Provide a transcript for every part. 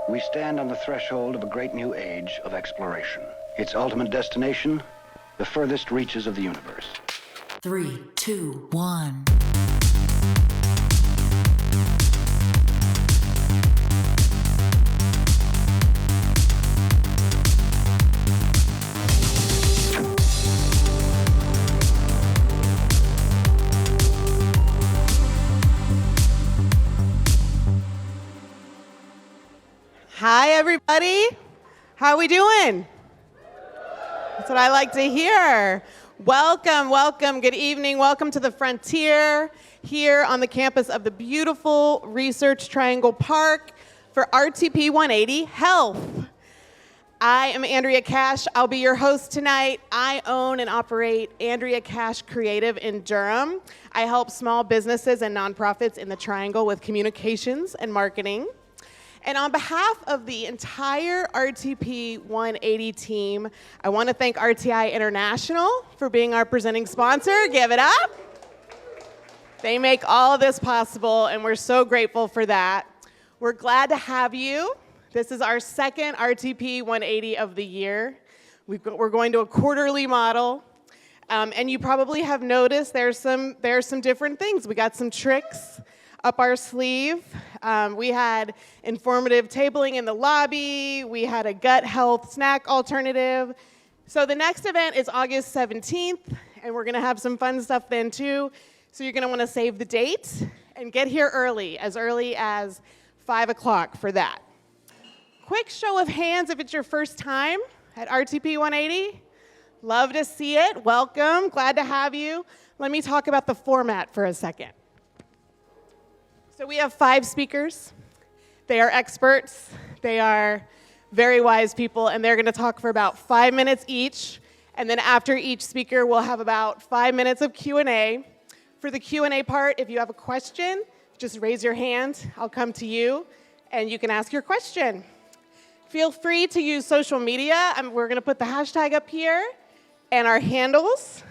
We stand on the threshold of a great new age of exploration. Its ultimate destination, the furthest reaches of the universe. 3, 2, 1. Hi, everybody. How are we doing? That's what I like to hear. Welcome, welcome, good evening. Welcome to the Frontier here on the campus of the beautiful Research Triangle Park for RTP180 Health. I am Andrea Cash. I'll be your host tonight. I own and operate Andrea Cash Creative in Durham. I help small businesses and nonprofits in the Triangle with communications and marketing. And on behalf of the entire RTP 180 team, I want to thank RTI International for being our presenting sponsor. Give it up. They make all of this possible, and we're so grateful for that. We're glad to have you. This is our second RTP 180 of the year. We're going to a quarterly model. And you probably have noticed there's some different things. We got some tricks up our sleeve. We had informative tabling in the lobby. We had a gut health snack alternative. So the next event is August 17th, and we're gonna have some fun stuff then too. So you're gonna wanna save the date and get here early as 5 o'clock for that. Quick show of hands if it's your first time at RTP 180. Love to see it, welcome, glad to have you. Let me talk about the format for a second. So we have 5 speakers. They are experts. They are very wise people, and they're going to talk for about 5 minutes each. And then after each speaker, we'll have about 5 minutes of Q&A. For the Q&A part, if you have a question, just raise your hand. I'll come to you, and you can ask your question. Feel free to use social media. We're going to put the hashtag up here and our handles.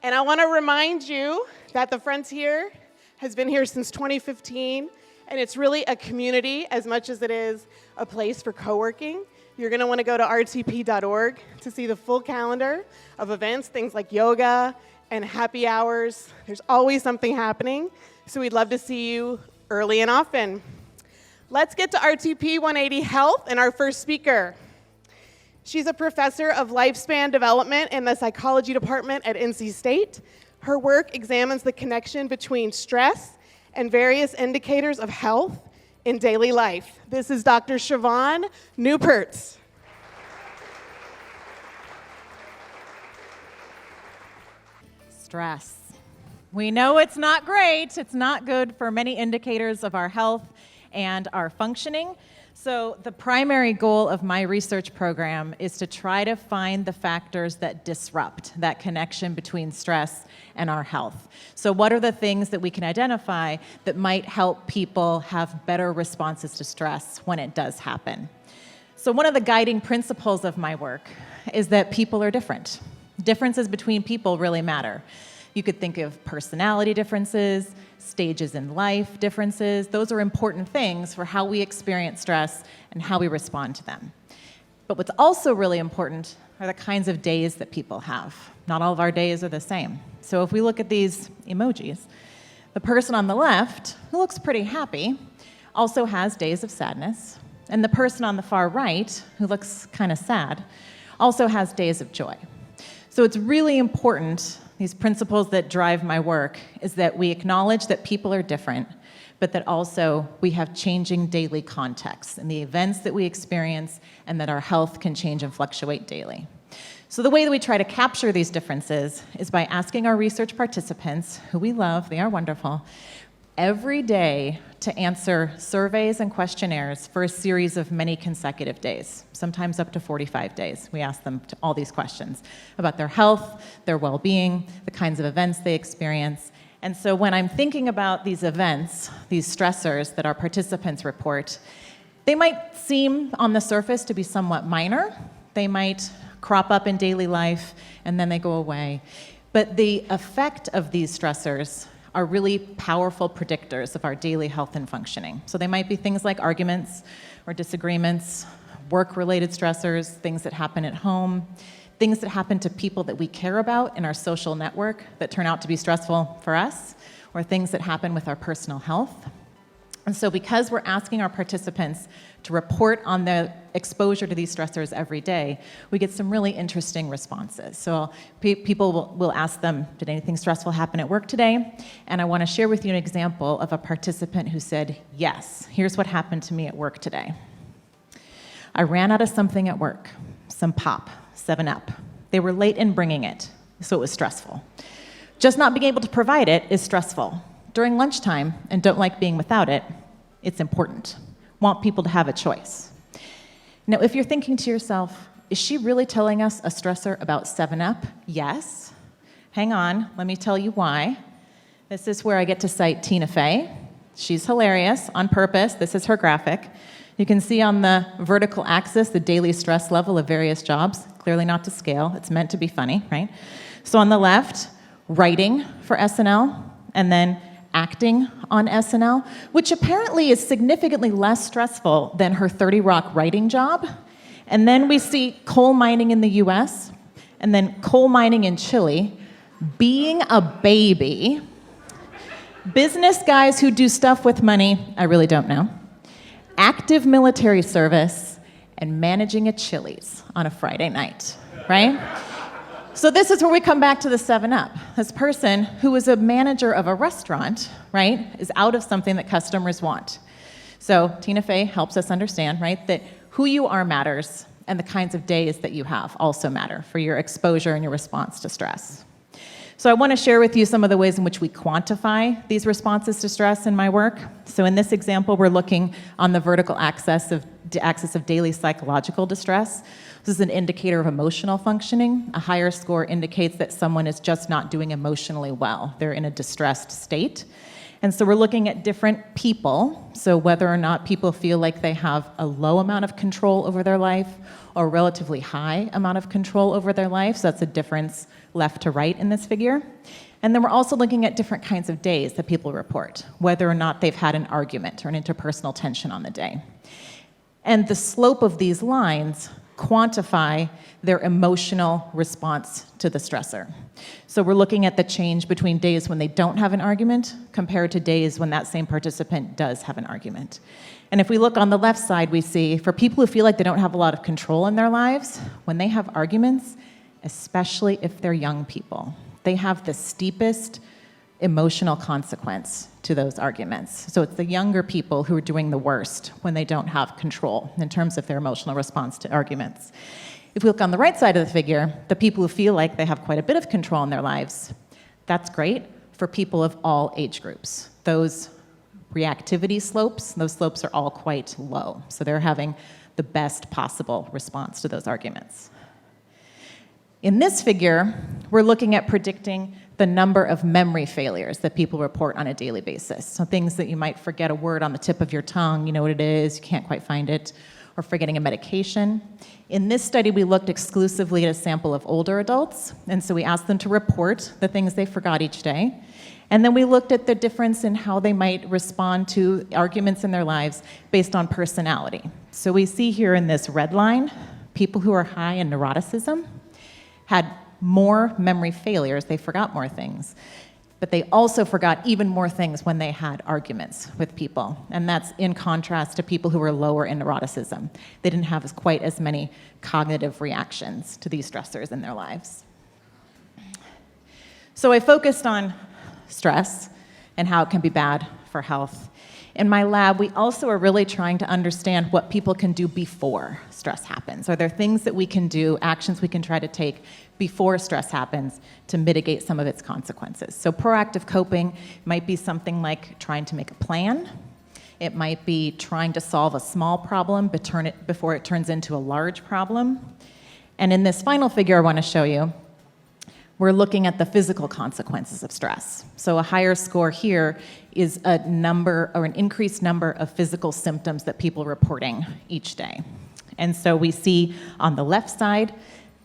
And I want to remind you that the Frontier has been here since 2015, and it's really a community as much as it is a place for co-working. You're gonna wanna go to rtp.org to see the full calendar of events, things like yoga and happy hours. There's always something happening, so we'd love to see you early and often. Let's get to RTP 180 Health and our first speaker. She's a professor of lifespan development in the psychology department at NC State. Her work examines the connection between stress and various indicators of health in daily life. This is Dr. Siobhan Neupertz. Stress. We know it's not great. It's not good for many indicators of our health and our functioning. So the primary goal of my research program is to try to find the factors that disrupt that connection between stress and our health. So what are the things that we can identify that might help people have better responses to stress when it does happen? So one of the guiding principles of my work is that people are different. Differences between people really matter. You could think of personality differences, stages in life differences. Those are important things for how we experience stress and how we respond to them. But what's also really important are the kinds of days that people have. Not all of our days are the same. So if we look at these emojis, the person on the left, who looks pretty happy, also has days of sadness. And the person on the far right, who looks kind of sad, also has days of joy. So it's really important, these principles that drive my work, is that we acknowledge that people are different, but that also we have changing daily contexts and the events that we experience, and that our health can change and fluctuate daily. So the way that we try to capture these differences is by asking our research participants, who we love, they are wonderful, every day to answer surveys and questionnaires for a series of many consecutive days, sometimes up to 45 days. We ask them all these questions about their health, their well-being, the kinds of events they experience. And so when I'm thinking about these events, these stressors that our participants report, they might seem on the surface to be somewhat minor. They might crop up in daily life and then they go away. But the effect of these stressors are really powerful predictors of our daily health and functioning. So they might be things like arguments or disagreements, work-related stressors, things that happen at home, things that happen to people that we care about in our social network that turn out to be stressful for us, or things that happen with our personal health. And so because we're asking our participants to report on the exposure to these stressors every day, we get some really interesting responses. So people will ask them, did anything stressful happen at work today? And I want to share with you an example of a participant who said, yes, here's what happened to me at work today. I ran out of something at work, some pop, 7-Up. They were late in bringing it, so it was stressful. Just not being able to provide it is stressful. During lunchtime, and don't like being without it, it's important. Want people to have a choice. Now, if you're thinking to yourself, is she really telling us a stressor about 7-Up? Yes. Hang on, let me tell you why. This is where I get to cite Tina Fey. She's hilarious on purpose. This is her graphic. You can see on the vertical axis the daily stress level of various jobs, clearly not to scale. It's meant to be funny, right? So on the left, writing for SNL, and then acting on SNL, which apparently is significantly less stressful than her 30 Rock writing job. And then we see coal mining in the US, and then coal mining in Chile, being a baby, business guys who do stuff with money, I really don't know, active military service, and managing a Chili's on a Friday night, right? So this is where we come back to the 7-Up. This person who is a manager of a restaurant, right, is out of something that customers want. So Tina Fey helps us understand, right, that who you are matters and the kinds of days that you have also matter for your exposure and your response to stress. So I want to share with you some of the ways in which we quantify these responses to stress in my work. So in this example, we're looking on the vertical axis of daily psychological distress. This is an indicator of emotional functioning. A higher score indicates that someone is just not doing emotionally well. They're in a distressed state. And so we're looking at different people, so whether or not people feel like they have a low amount of control over their life or a relatively high amount of control over their life. So that's a difference left to right in this figure. And then we're also looking at different kinds of days that people report, whether or not they've had an argument or an interpersonal tension on the day. And the slope of these lines quantify their emotional response to the stressor. So we're looking at the change between days when they don't have an argument compared to days when that same participant does have an argument. And if we look on the left side, we see for people who feel like they don't have a lot of control in their lives, when they have arguments, especially if they're young people, they have the steepest emotional consequence to those arguments. So it's the younger people who are doing the worst when they don't have control in terms of their emotional response to arguments. If we look on the right side of the figure, the people who feel like they have quite a bit of control in their lives, that's great for people of all age groups. Those reactivity slopes, those slopes are all quite low. So they're having the best possible response to those arguments. In this figure, we're looking at predicting the number of memory failures that people report on a daily basis. So things that you might forget a word on the tip of your tongue, you know what it is, you can't quite find it, or forgetting a medication. In this study, we looked exclusively at a sample of older adults, and so we asked them to report the things they forgot each day. And then we looked at the difference in how they might respond to arguments in their lives based on personality. So we see here in this red line, people who are high in neuroticism had more memory failures, they forgot more things. But they also forgot even more things when they had arguments with people. And that's in contrast to people who were lower in neuroticism. They didn't have quite as many cognitive reactions to these stressors in their lives. So I focused on stress and how it can be bad for health. In my lab, we also are really trying to understand what people can do before stress happens. Are there things that we can do, actions we can try to take before stress happens to mitigate some of its consequences? So proactive coping might be something like trying to make a plan. It might be trying to solve a small problem before it turns into a large problem. And in this final figure I want to show you, we're looking at the physical consequences of stress. So a higher score here is a number or an increased number of physical symptoms that people are reporting each day. And so we see on the left side,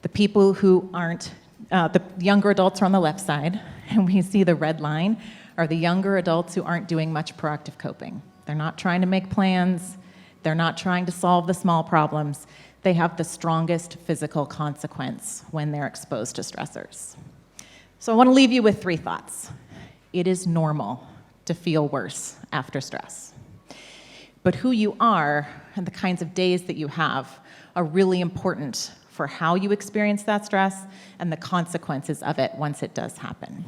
the people who aren't, the younger adults are on the left side, and we see the red line are the younger adults who aren't doing much proactive coping. They're not trying to make plans. They're not trying to solve the small problems. They have the strongest physical consequence when they're exposed to stressors. So I want to leave you with 3 thoughts. It is normal to feel worse after stress. But who you are and the kinds of days that you have are really important for how you experience that stress and the consequences of it once it does happen.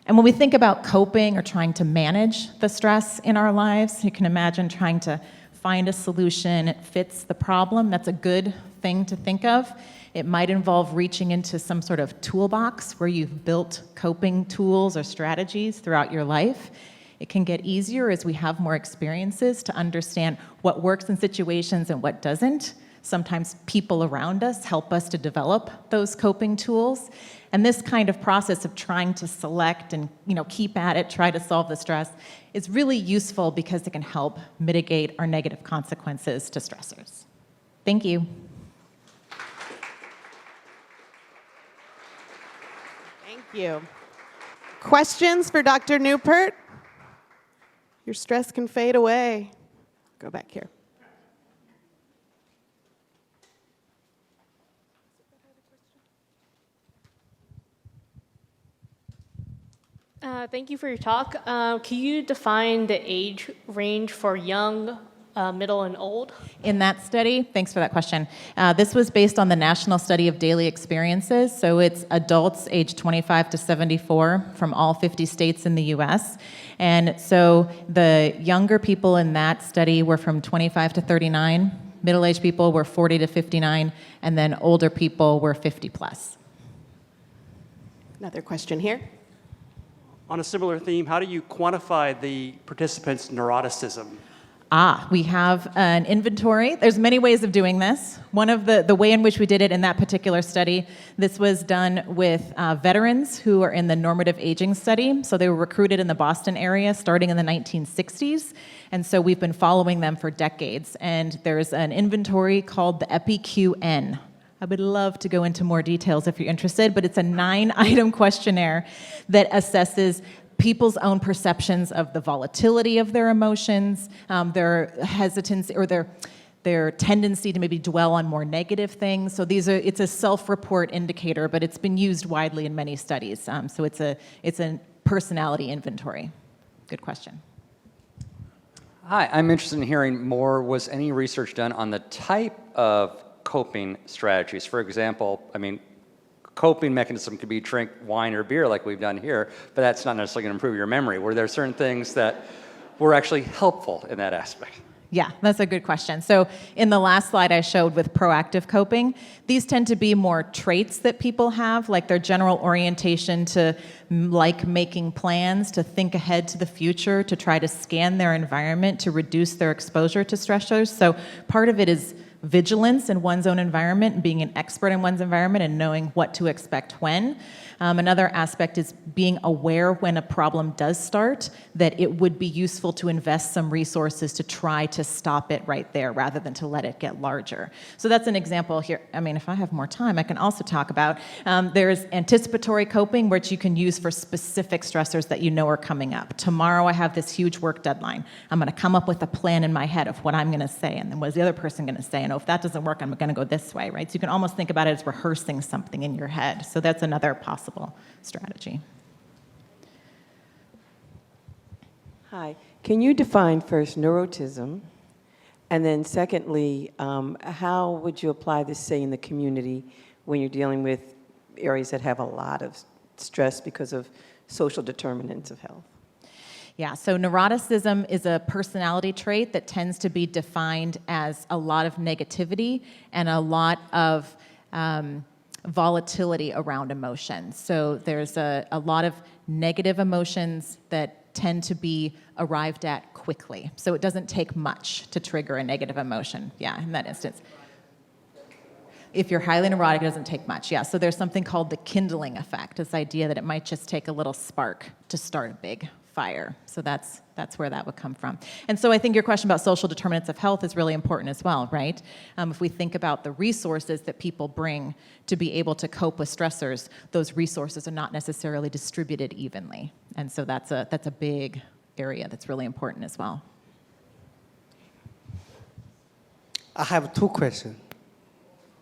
And when we think about coping or trying to manage the stress in our lives, you can imagine trying to find a solution that fits the problem. That's a good thing to think of. It might involve reaching into some sort of toolbox where you've built coping tools or strategies throughout your life. It can get easier as we have more experiences to understand what works in situations and what doesn't. Sometimes people around us help us to develop those coping tools. And this kind of process of trying to select and keep at it, try to solve the stress, is really useful because it can help mitigate our negative consequences to stressors. Thank you. Thank you. Questions for Dr. Newport? Your stress can fade away. Go back here. Thank you for your talk. Can you define the age range for young, middle, and old? In that study, thanks for that question. This was based on the National Study of Daily Experiences, so it's adults aged 25 to 74 from all 50 states in the US. And so the younger people in that study were from 25 to 39, middle-aged people were 40 to 59, and then older people were 50 plus. Another question here. On a similar theme, how do you quantify the participants' neuroticism? We have an inventory. There's many ways of doing this. One of the way in which we did it in that particular study, this was done with veterans who are in the normative aging study. So they were recruited in the Boston area starting in the 1960s. And so we've been following them for decades. And there's an inventory called the EpiQN. I would love to go into more details if you're interested, but it's a 9-item questionnaire that assesses people's own perceptions of the volatility of their emotions, their hesitancy or their tendency to maybe dwell on more negative things. So it's a self-report indicator, but it's been used widely in many studies. So it's a personality inventory. Good question. Hi, I'm interested in hearing more. Was any research done on the type of coping strategies? For example, coping mechanism could be drink wine or beer like we've done here, but that's not necessarily going to improve your memory. Were there certain things that were actually helpful in that aspect? Yeah, that's a good question. So in the last slide I showed with proactive coping, these tend to be more traits that people have, like their general orientation to like making plans, to think ahead to the future, to try to scan their environment, to reduce their exposure to stressors. So part of it is vigilance in one's own environment and being an expert in one's environment and knowing what to expect when. Another aspect is being aware when a problem does start, that it would be useful to invest some resources to try to stop it right there rather than to let it get larger. So that's an example here. If I have more time, I can also talk about, there's anticipatory coping, which you can use for specific stressors that you know are coming up. Tomorrow I have this huge work deadline. I'm going to come up with a plan in my head of what I'm going to say, and then what is the other person going to say? And if that doesn't work, I'm going to go this way, right? So you can almost think about it as rehearsing something in your head. So that's another possible strategy. Hi. Can you define first neurotism? And then secondly, how would you apply this, say, in the community when you're dealing with areas that have a lot of stress because of social determinants of health? Yeah, so neuroticism is a personality trait that tends to be defined as a lot of negativity and a lot of volatility around emotions. So there's a lot of negative emotions that tend to be arrived at quickly. So it doesn't take much to trigger a negative emotion, yeah, in that instance. If you're highly neurotic, it doesn't take much, yeah. So there's something called the kindling effect, this idea that it might just take a little spark to start a big fire. So that's where that would come from. And so I think your question about social determinants of health is really important as well, right? If we think about the resources that people bring to be able to cope with stressors, those resources are not necessarily distributed evenly. And so that's a big area that's really important as well. I have two questions.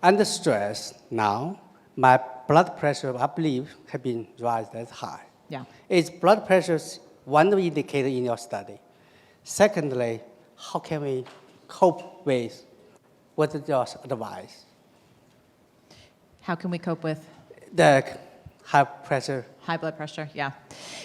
Under stress now, my blood pressure, I believe, has been raised that high. Yeah. Is blood pressure one indicator in your study? Secondly, how can we cope with what is your advice? How can we cope with The high pressure. high blood pressure? Yeah.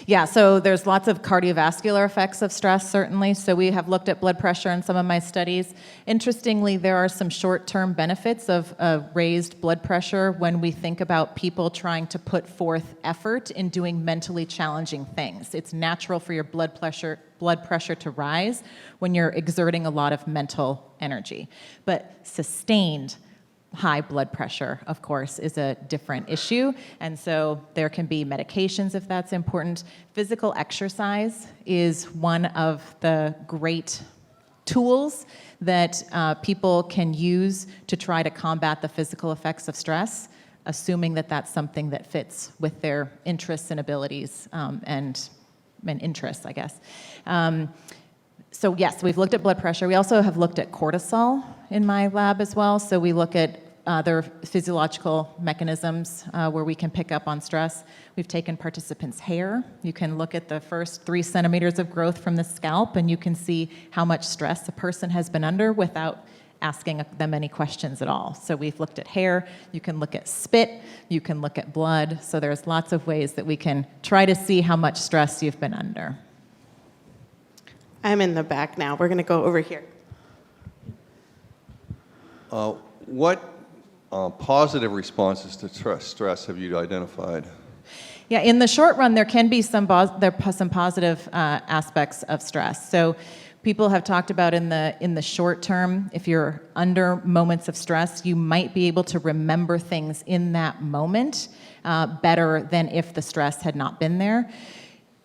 Yeah, so there's lots of cardiovascular effects of stress, certainly. So we have looked at blood pressure in some of my studies. Interestingly, there are some short-term benefits of raised blood pressure when we think about people trying to put forth effort in doing mentally challenging things. It's natural for your blood pressure to rise when you're exerting a lot of mental energy. But sustained high blood pressure, of course, is a different issue, and so there can be medications if that's important. Physical exercise is one of the great tools that people can use to try to combat the physical effects of stress, assuming that that's something that fits with their interests and abilities and interests, I guess. So yes, we've looked at blood pressure. We also have looked at cortisol in my lab as well. So we look at other physiological mechanisms where we can pick up on stress. We've taken participants' hair. You can look at the first 3 centimeters of growth from the scalp, and you can see how much stress a person has been under without asking them any questions at all. So we've looked at hair. You can look at spit. You can look at blood. So there's lots of ways that we can try to see how much stress you've been under. I'm in the back now. We're going to go over here. What positive responses to stress have you identified? Yeah, in the short run, there can be some positive aspects of stress. So people have talked about in the short term, if you're under moments of stress, you might be able to remember things in that moment better than if the stress had not been there.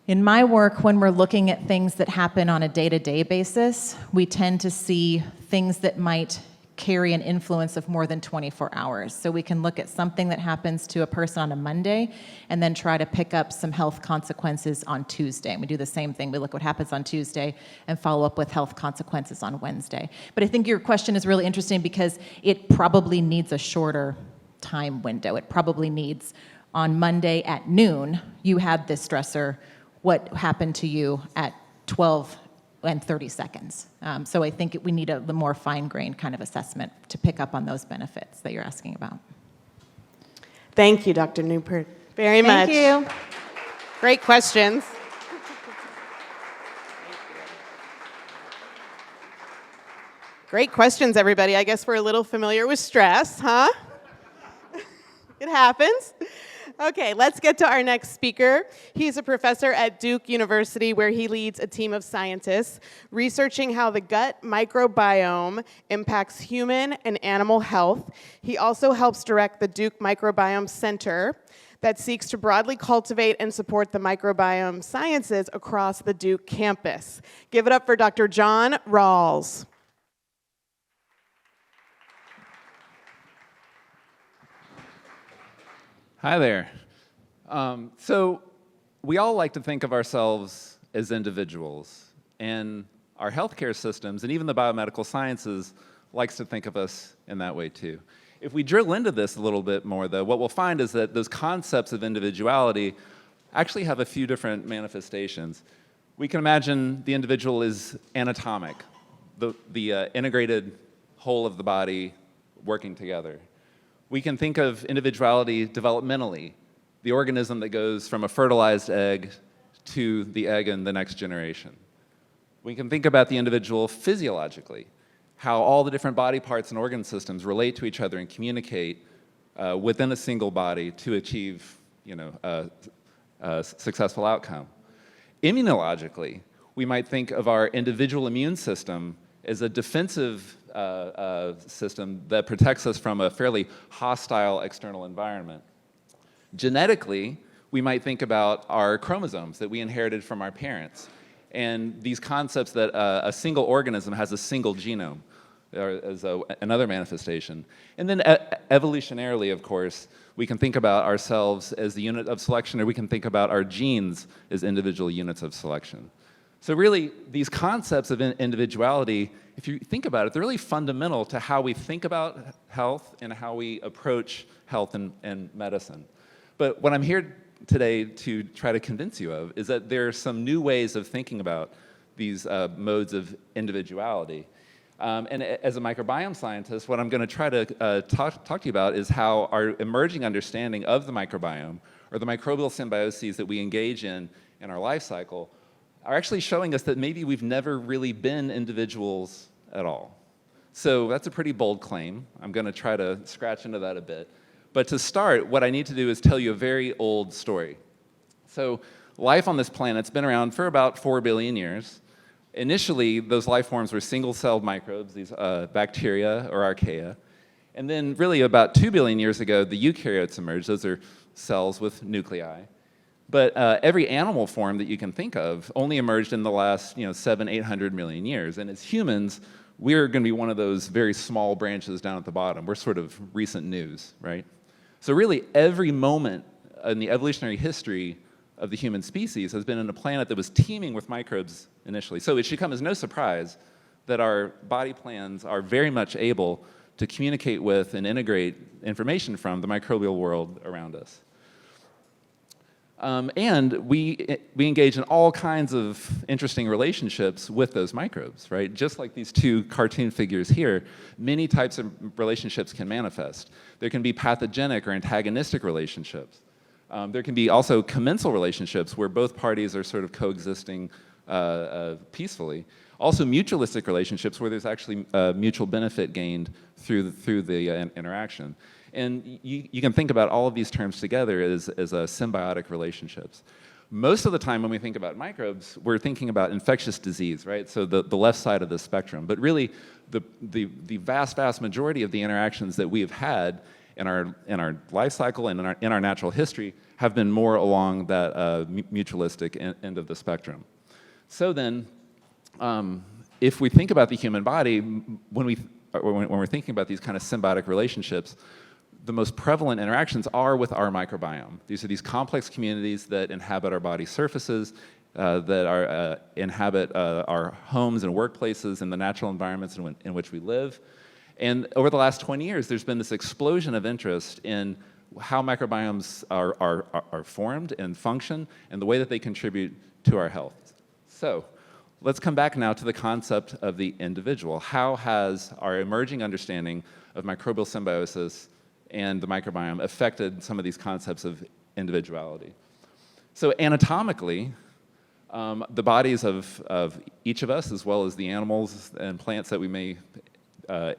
In my work, when we're looking at things that happen on a day-to-day basis, we tend to see things that might carry an influence of more than 24 hours. So we can look at something that happens to a person on a Monday and then try to pick up some health consequences on Tuesday. And we do the same thing. We look what happens on Tuesday and follow up with health consequences on Wednesday. But I think your question is really interesting because it probably needs a shorter time window. It probably needs, on Monday at noon, you had this stressor. What happened to you at 12 and 30 seconds? So I think we need a more fine-grained kind of assessment to pick up on those benefits that you're asking about. Thank you, Dr. Newport, very much. Thank you. Great questions. Great questions, everybody. I guess we're a little familiar with stress, huh? It happens. Okay, let's get to our next speaker. He's a professor at Duke University, where he leads a team of scientists researching how the gut microbiome impacts human and animal health. He also helps direct the Duke Microbiome Center that seeks to broadly cultivate and support the microbiome sciences across the Duke campus. Give it up for Dr. John Rawls. Hi there. So we all like to think of ourselves as individuals, and our healthcare systems and even the biomedical sciences likes to think of us in that way too. If we drill into this a little bit more, though, what we'll find is that those concepts of individuality actually have a few different manifestations. We can imagine the individual is anatomic, the integrated whole of the body working together. We can think of individuality developmentally, the organism that goes from a fertilized egg to the egg in the next generation. We can think about the individual physiologically, how all the different body parts and organ systems relate to each other and communicate within a single body to achieve, a successful outcome. Immunologically, we might think of our individual immune system as a defensive system that protects us from a fairly hostile external environment. Genetically, we might think about our chromosomes that we inherited from our parents, and these concepts that a single organism has a single genome as another manifestation. And then evolutionarily, of course, we can think about ourselves as the unit of selection, or we can think about our genes as individual units of selection. So really, these concepts of individuality, if you think about it, they're really fundamental to how we think about health and how we approach health and medicine. But what I'm here today to try to convince you of is that there are some new ways of thinking about these modes of individuality. And as a microbiome scientist, what I'm going to try to talk to you about is how our emerging understanding of the microbiome, or the microbial symbioses that we engage in our life cycle, are actually showing us that maybe we've never really been individuals at all. So that's a pretty bold claim. I'm going to try to scratch into that a bit. But to start, what I need to do is tell you a very old story. So life on this planet's been around for about 4 billion years. Initially, those life forms were single-celled microbes, these bacteria or archaea. And then really about 2 billion years ago, the eukaryotes emerged. Those are cells with nuclei. But every animal form that you can think of only emerged in the last 700-800 million years. And as humans, we're going to be one of those very small branches down at the bottom. We're sort of recent news, right? So really, every moment in the evolutionary history of the human species has been on a planet that was teeming with microbes initially. So it should come as no surprise that our body plans are very much able to communicate with and integrate information from the microbial world around us. And we engage in all kinds of interesting relationships with those microbes, right? Just like these two cartoon figures here, many types of relationships can manifest. There can be pathogenic or antagonistic relationships. There can be also commensal relationships where both parties are sort of coexisting peacefully. Also mutualistic relationships where there's actually mutual benefit gained through the interaction. And you can think about all of these terms together as symbiotic relationships. Most of the time when we think about microbes, we're thinking about infectious disease, right? So the left side of the spectrum. But really, the vast majority of the interactions that we have had in our life cycle and in our natural history have been more along that mutualistic end of the spectrum. So then, if we think about the human body, when we're thinking about these kind of symbiotic relationships, the most prevalent interactions are with our microbiome. These are these complex communities that inhabit our body surfaces, that inhabit our homes and workplaces and the natural environments in which we live. And over the last 20 years, there's been this explosion of interest in how microbiomes are formed and function and the way that they contribute to our health. So let's come back now to the concept of the individual. How has our emerging understanding of microbial symbiosis and the microbiome affected some of these concepts of individuality? So anatomically, the bodies of each of us, as well as the animals and plants that we may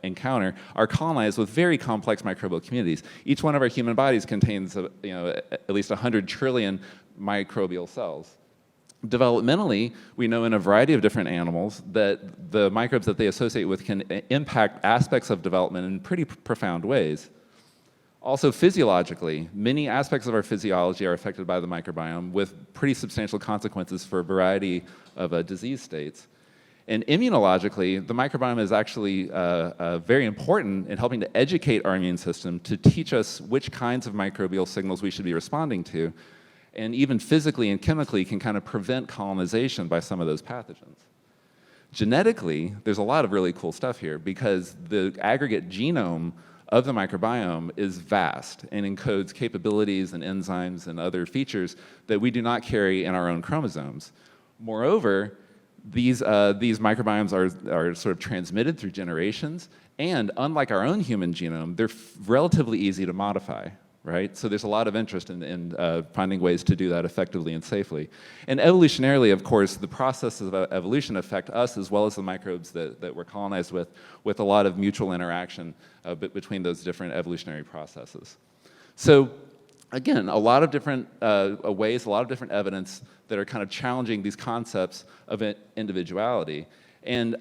encounter, are colonized with very complex microbial communities. Each one of our human bodies contains at least 100 trillion microbial cells. Developmentally, we know in a variety of different animals that the microbes that they associate with can impact aspects of development in pretty profound ways. Also physiologically, many aspects of our physiology are affected by the microbiome with pretty substantial consequences for a variety of disease states. And immunologically, the microbiome is actually very important in helping to educate our immune system to teach us which kinds of microbial signals we should be responding to, and even physically and chemically can kind of prevent colonization by some of those pathogens. Genetically, there's a lot of really cool stuff here because the aggregate genome of the microbiome is vast and encodes capabilities and enzymes and other features that we do not carry in our own chromosomes. Moreover, these microbiomes are sort of transmitted through generations, and unlike our own human genome, they're relatively easy to modify, right? So there's a lot of interest in finding ways to do that effectively and safely. And evolutionarily, of course, the processes of evolution affect us as well as the microbes that we're colonized with a lot of mutual interaction between those different evolutionary processes. So again, a lot of different ways, a lot of different evidence that are kind of challenging these concepts of individuality. And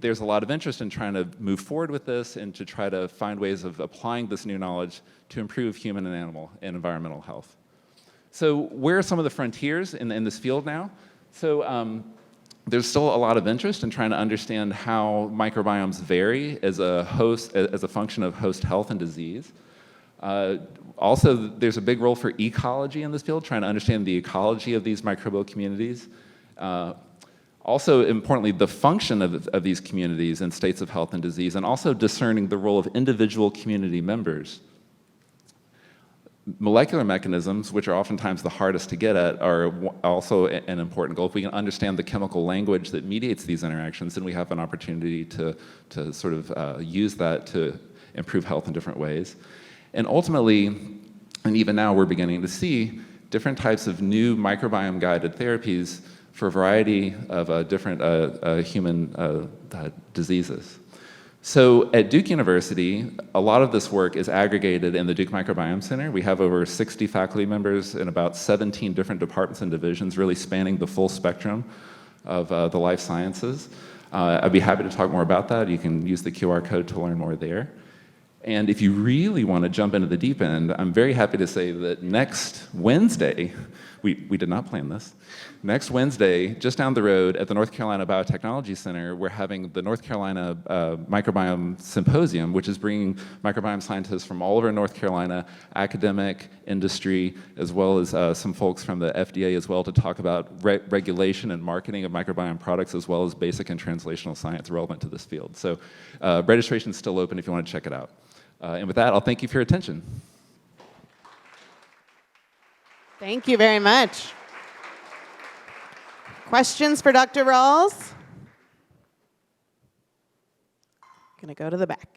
there's a lot of interest in trying to move forward with this and to try to find ways of applying this new knowledge to improve human and animal and environmental health. So where are some of the frontiers in this field now? So there's still a lot of interest in trying to understand how microbiomes vary as a function of host health and disease. Also, there's a big role for ecology in this field, trying to understand the ecology of these microbial communities. Also, importantly, the function of these communities in states of health and disease, and also discerning the role of individual community members. Molecular mechanisms, which are oftentimes the hardest to get at, are also an important goal. If we can understand the chemical language that mediates these interactions, then we have an opportunity to sort of use that to improve health in different ways. And ultimately, and even now we're beginning to see different types of new microbiome-guided therapies for a variety of different human diseases. So at Duke University, a lot of this work is aggregated in the Duke Microbiome Center. We have over 60 faculty members in about 17 different departments and divisions, really spanning the full spectrum of the life sciences. I'd be happy to talk more about that. You can use the QR code to learn more there. And if you really want to jump into the deep end, I'm very happy to say that next Wednesday, we did not plan this, next Wednesday, just down the road at the North Carolina Biotechnology Center, we're having the North Carolina Microbiome Symposium, which is bringing microbiome scientists from all over North Carolina, academic, industry, as well as some folks from the FDA as well, to talk about regulation and marketing of microbiome products, as well as basic and translational science relevant to this field. So registration is still open if you want to check it out. And with that, I'll thank you for your attention. Thank you very much. Questions for Dr. Rawls? Gonna go to the back.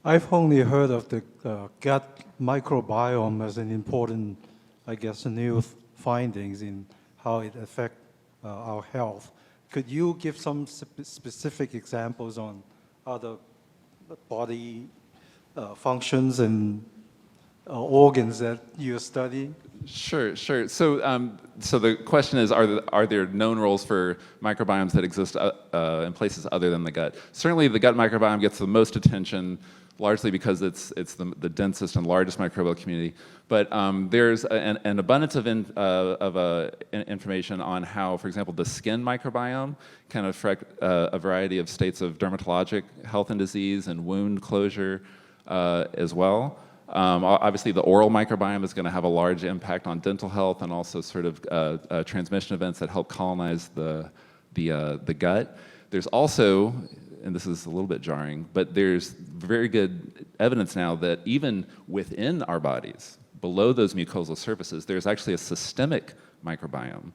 I've only heard of the gut microbiome as an important, I guess, new findings in how it affects our health. Could you give some specific examples on other body functions and organs that you study? Sure. So, so the question is, are there known roles for microbiomes that exist in places other than the gut? Certainly, the gut microbiome gets the most attention, largely because it's the densest and largest microbial community. But there's an abundance of information on how, for example, the skin microbiome can affect a variety of states of dermatologic health and disease and wound closure as well. Obviously, the oral microbiome is going to have a large impact on dental health and also sort of transmission events that help colonize the gut. There's also, and this is a little bit jarring, but there's very good evidence now that even within our bodies, below those mucosal surfaces, there's actually a systemic microbiome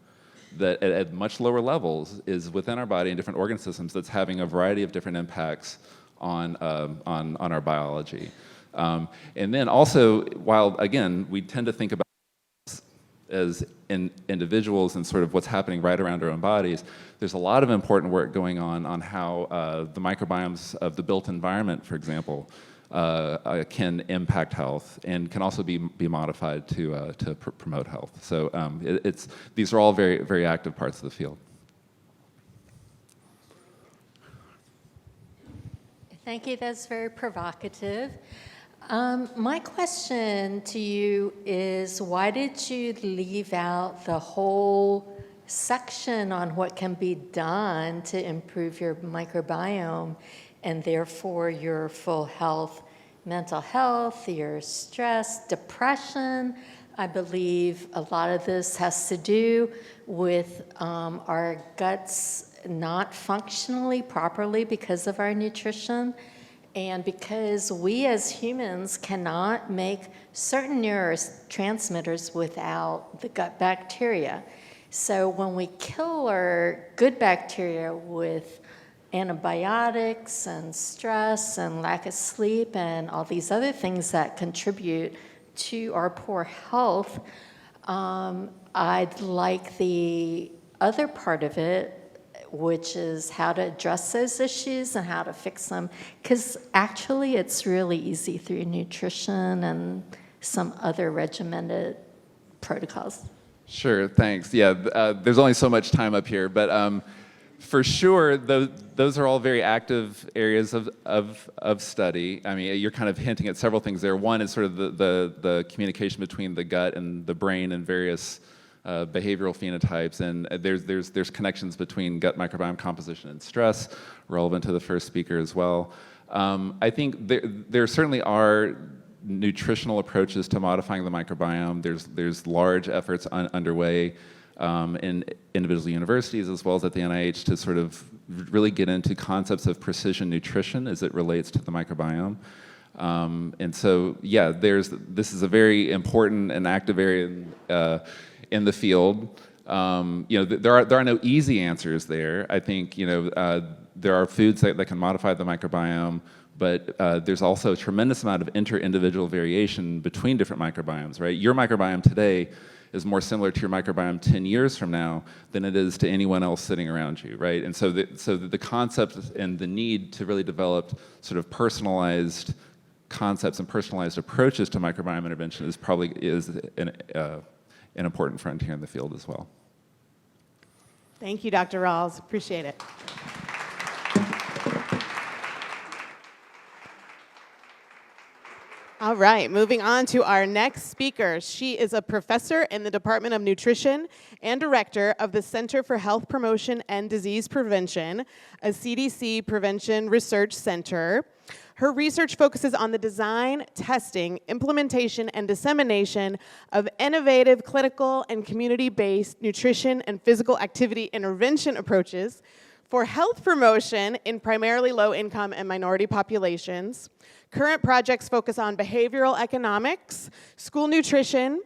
that at much lower levels is within our body and different organ systems that's having a variety of different impacts on our biology. And then also, while again, we tend to think about as individuals and sort of what's happening right around our own bodies, there's a lot of important work going on how the microbiomes of the built environment, for example, can impact health and can also be modified to promote health. So these are all very, very active parts of the field. Thank you. That's very provocative. My question to you is, why did you leave out the whole section on what can be done to improve your microbiome and therefore your full health, mental health, your stress, depression? I believe a lot of this has to do with our guts not functionally properly because of our nutrition. And because we as humans cannot make certain neurotransmitters without the gut bacteria. So when we kill our good bacteria with antibiotics and stress and lack of sleep and all these other things that contribute to our poor health, I'd like the other part of it, which is how to address those issues and how to fix them. Because actually it's really easy through nutrition and some other regimented protocols. Sure, thanks. Yeah, there's only so much time up here, but for sure, those are all very active areas of study. I mean, you're kind of hinting at several things there. One is sort of the communication between the gut and the brain and various behavioral phenotypes, and there's connections between gut microbiome composition and stress, relevant to the first speaker as well. I think there certainly are nutritional approaches to modifying the microbiome. There's large efforts underway in individual universities as well as at the NIH to sort of really get into concepts of precision nutrition as it relates to the microbiome. And so, yeah, this is a very important and active area in the field. There are no easy answers there. I think there are foods that can modify the microbiome, but there's also a tremendous amount of inter-individual variation between different microbiomes, right? Your microbiome today is more similar to your microbiome 10 years from now than it is to anyone else sitting around you, right? And so the concept and the need to really develop sort of personalized concepts and personalized approaches to microbiome intervention is an important frontier in the field as well. Thank you, Dr. Rawls. Appreciate it. All right, moving on to our next speaker. She is a professor in the Department of Nutrition and director of the Center for Health Promotion and Disease Prevention, a CDC Prevention Research Center. Her research focuses on the design, testing, implementation, and dissemination of innovative clinical and community-based nutrition and physical activity intervention approaches for health promotion in primarily low-income and minority populations. Current projects focus on behavioral economics, school nutrition,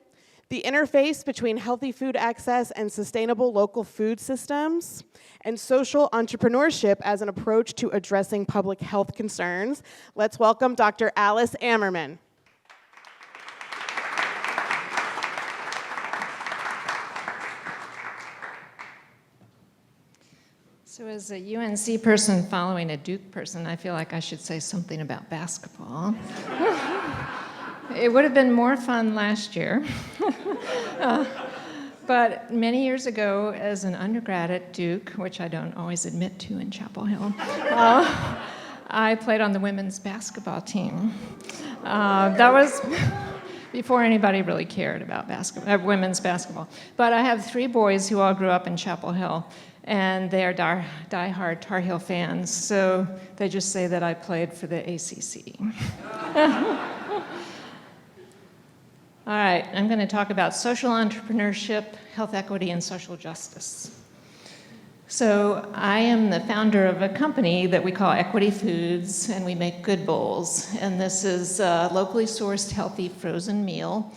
the interface between healthy food access and sustainable local food systems, and social entrepreneurship as an approach to addressing public health concerns. Let's welcome Dr. Alice Ammerman. So as a UNC person following a Duke person, I feel like I should say something about basketball. It would have been more fun last year. But many years ago, as an undergrad at Duke, which I don't always admit to in Chapel Hill, I played on the women's basketball team. That was before anybody really cared about women's basketball. But I have 3 boys who all grew up in Chapel Hill, and they are die-hard Tar Heel fans, so they just say that I played for the ACC. All right, I'm going to talk about social entrepreneurship, health equity, and social justice. So I am the founder of a company that we call Equity Foods, and we make Good Bowls. And this is a locally sourced, healthy, frozen meal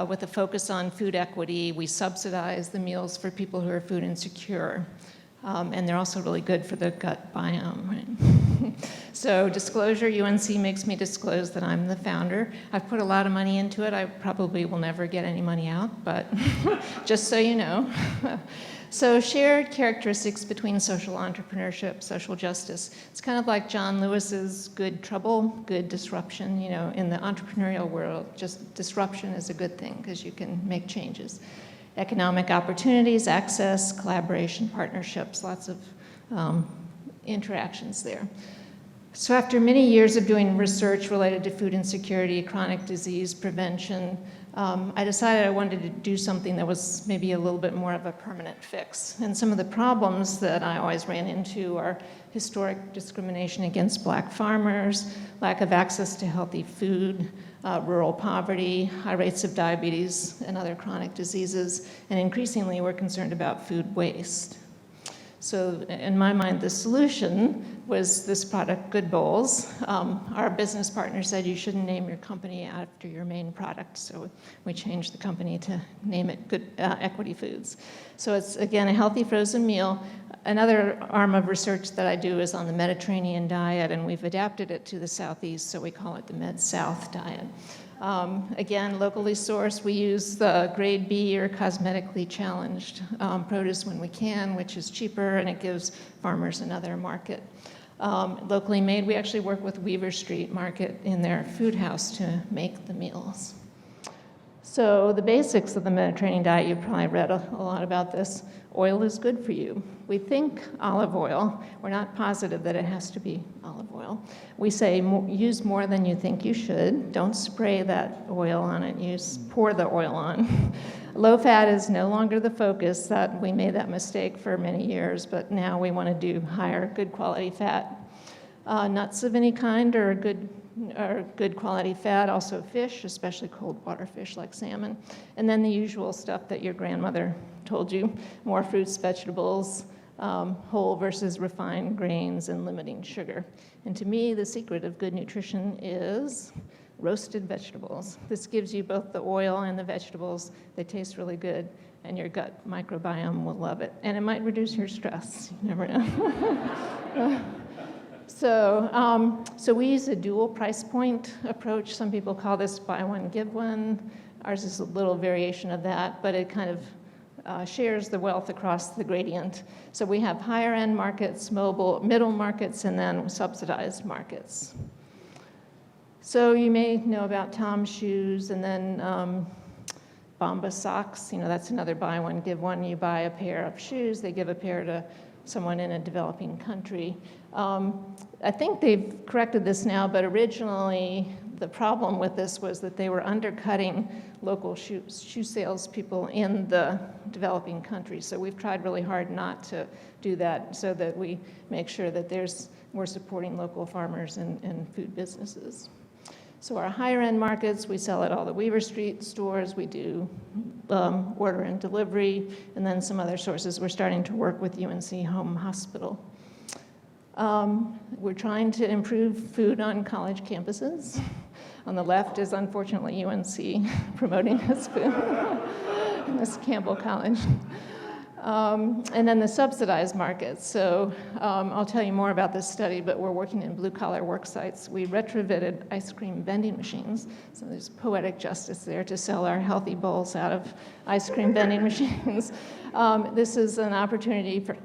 with a focus on food equity. We subsidize the meals for people who are food insecure. And they're also really good for the gut biome, right? So disclosure, UNC makes me disclose that I'm the founder. I've put a lot of money into it. I probably will never get any money out, but just so you know. So shared characteristics between social entrepreneurship, social justice. It's kind of like John Lewis's good trouble, good disruption. In the entrepreneurial world, just disruption is a good thing because you can make changes. Economic opportunities, access, collaboration, partnerships, lots of interactions there. So after many years of doing research related to food insecurity, chronic disease prevention, I decided I wanted to do something that was maybe a little bit more of a permanent fix. And some of the problems that I always ran into are historic discrimination against Black farmers, lack of access to healthy food, rural poverty, high rates of diabetes and other chronic diseases, and increasingly we're concerned about food waste. So in my mind, the solution was this product, Good Bowls. Our business partner said you shouldn't name your company after your main product, so we changed the company to name it Equity Foods. So it's, again, a healthy frozen meal. Another arm of research that I do is on the Mediterranean diet, and we've adapted it to the Southeast, so we call it the Med-South diet. Again, locally sourced, we use the grade B or cosmetically challenged produce when we can, which is cheaper and it gives farmers another market. Locally made, we actually work with Weaver Street Market in their food house to make the meals. So the basics of the Mediterranean diet, you've probably read a lot about this. Oil is good for you. We think olive oil. We're not positive that it has to be olive oil. We say use more than you think you should. Don't spray that oil on it. Pour the oil on. Low fat is no longer the focus. We made that mistake for many years, but now we want to do higher, good quality fat. Nuts of any kind are good quality fat, also fish, especially cold water fish like salmon. And then the usual stuff that your grandmother told you, more fruits, vegetables, whole versus refined grains, and limiting sugar. And to me, the secret of good nutrition is roasted vegetables. This gives you both the oil and the vegetables. They taste really good, and your gut microbiome will love it. And it might reduce your stress. You never know. So we use a dual price point approach. Some people call this buy one, give one. Ours is a little variation of that, but it kind of shares the wealth across the gradient. So we have higher end markets, middle markets, and then subsidized markets. So you may know about Tom's shoes, and then Bombas socks. That's another buy one, give one. You buy a pair of shoes, they give a pair to someone in a developing country. I think they've corrected this now, but originally the problem with this was that they were undercutting local shoe salespeople in the developing countries. So we've tried really hard not to do that, so that we make sure that we're supporting local farmers and food businesses. So our higher end markets, we sell at all the Weaver Street stores. We do order and delivery, and then some other sources. We're starting to work with UNC Home Hospital. We're trying to improve food on college campuses. On the left is unfortunately UNC promoting this food, this Campbell College. And then the subsidized markets. So I'll tell you more about this study, but we're working in blue-collar work sites. We retrofitted ice cream vending machines, so there's poetic justice there to sell our healthy bowls out of ice cream vending machines. This is an opportunity for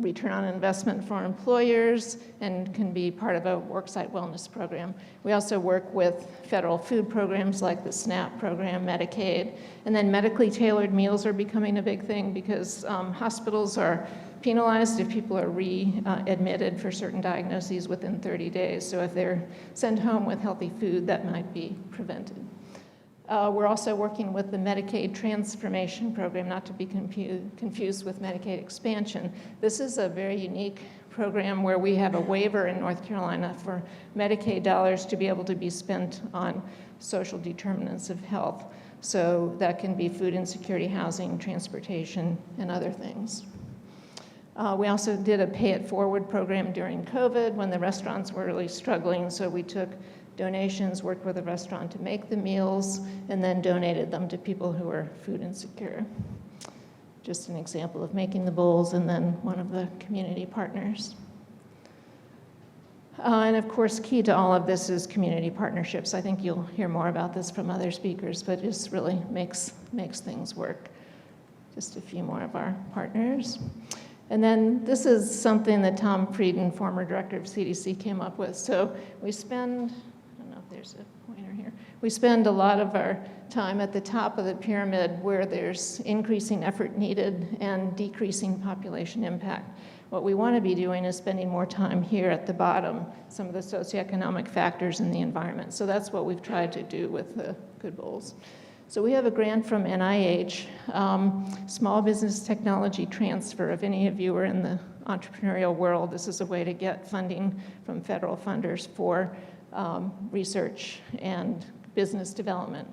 return on investment for employers and can be part of a worksite wellness program. We also work with federal food programs like the SNAP program, Medicaid, and then medically tailored meals are becoming a big thing because hospitals are penalized if people are readmitted for certain diagnoses within 30 days. So if they're sent home with healthy food, that might be prevented. We're also working with the Medicaid Transformation Program, not to be confused with Medicaid Expansion. This is a very unique program where we have a waiver in North Carolina for Medicaid dollars to be able to be spent on social determinants of health. So that can be food insecurity, housing, transportation, and other things. We also did a pay it forward program during COVID when the restaurants were really struggling, so we took donations, worked with a restaurant to make the meals, and then donated them to people who are food insecure. Just an example of making the bowls and then one of the community partners. And of course, key to all of this is community partnerships. I think you'll hear more about this from other speakers, but it just really makes things work. Just a few more of our partners. And then this is something that Tom Frieden, former director of CDC, came up with. So we spend, I don't know if there's a pointer here, we spend a lot of our time at the top of the pyramid where there's increasing effort needed and decreasing population impact. What we want to be doing is spending more time here at the bottom, some of the socioeconomic factors in the environment. So that's what we've tried to do with the Good Bowls. So we have a grant from NIH, Small Business Technology Transfer. If any of you are in the entrepreneurial world, this is a way to get funding from federal funders for research and business development.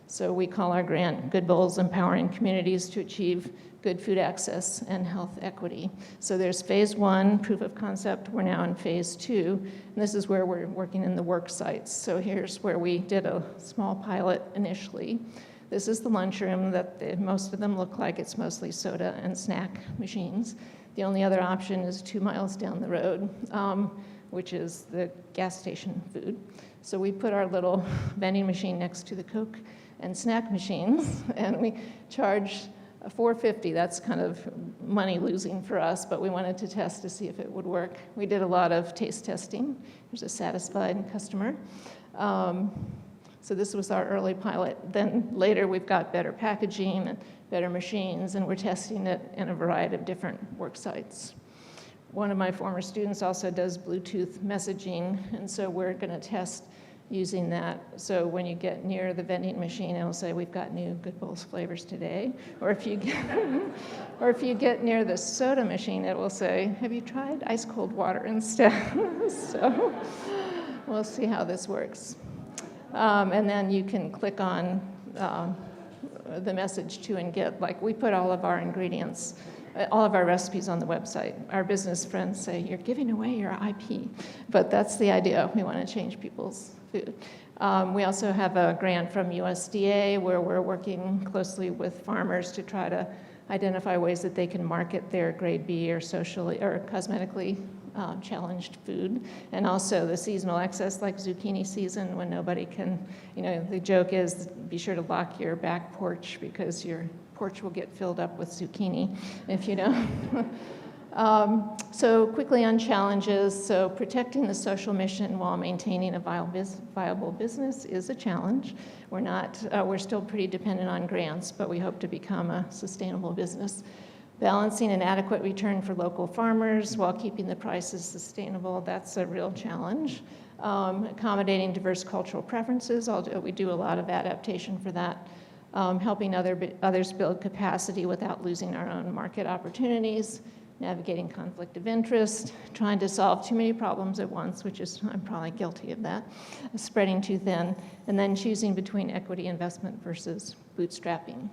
So we call our grant Good Bowls, Empowering Communities to Achieve Good Food Access and Health Equity. So there's phase 1, proof of concept. We're now in phase 2, and this is where we're working in the work sites. So here's where we did a small pilot initially. This is the lunchroom that most of them look like. It's mostly soda and snack machines. The only other option is 2 miles down the road, which is the gas station food. So we put our little vending machine next to the Coke and snack machines, and we charge $4.50. That's kind of money losing for us, but we wanted to test to see if it would work. We did a lot of taste testing. There's a satisfied customer. So this was our early pilot. Then later we've got better packaging and better machines, and we're testing it in a variety of different work sites. One of my former students also does Bluetooth messaging, and so we're going to test using that. So when you get near the vending machine, it'll say, we've got new Good Bowls flavors today. Or if you get, or if you get near the soda machine, it will say, have you tried ice cold water instead? So we'll see how this works. And then you can click on the message too and get, like, we put all of our ingredients, all of our recipes on the website. Our business friends say, you're giving away your IP, but that's the idea. We want to change people's food. We also have a grant from USDA where we're working closely with farmers to try to identify ways that they can market their grade B or socially or cosmetically challenged food, and also the seasonal excess, like zucchini season, when nobody can, the joke is be sure to lock your back porch because your porch will get filled up with zucchini if you don't. So quickly on challenges, so protecting the social mission while maintaining a viable business is a challenge. We're still pretty dependent on grants, but we hope to become a sustainable business. Balancing an adequate return for local farmers while keeping the prices sustainable, that's a real challenge. Accommodating diverse cultural preferences, we do a lot of adaptation for that. Helping others build capacity without losing our own market opportunities. Navigating conflict of interest, trying to solve too many problems at once, which is, I'm probably guilty of that, spreading too thin, and then choosing between equity investment versus bootstrapping.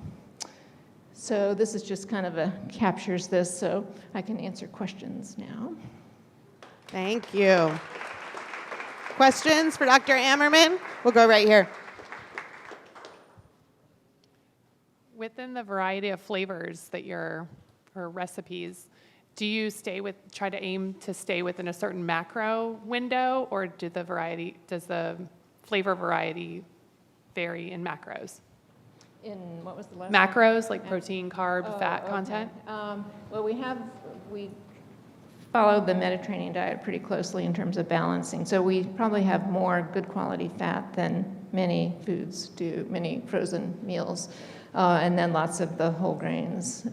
So this is just kind of captures this, so I can answer questions now. Thank you. Questions for Dr. Ammerman? We'll go right here. Within the variety of flavors that or recipes, do you try to aim to stay within a certain macro window, or does the flavor variety vary in macros? In what was the last macros, like protein, carb, fat okay. content? Well, we followed the Mediterranean diet pretty closely in terms of balancing. So we probably have more good quality fat than many foods do, many frozen meals, and then lots of the whole grains.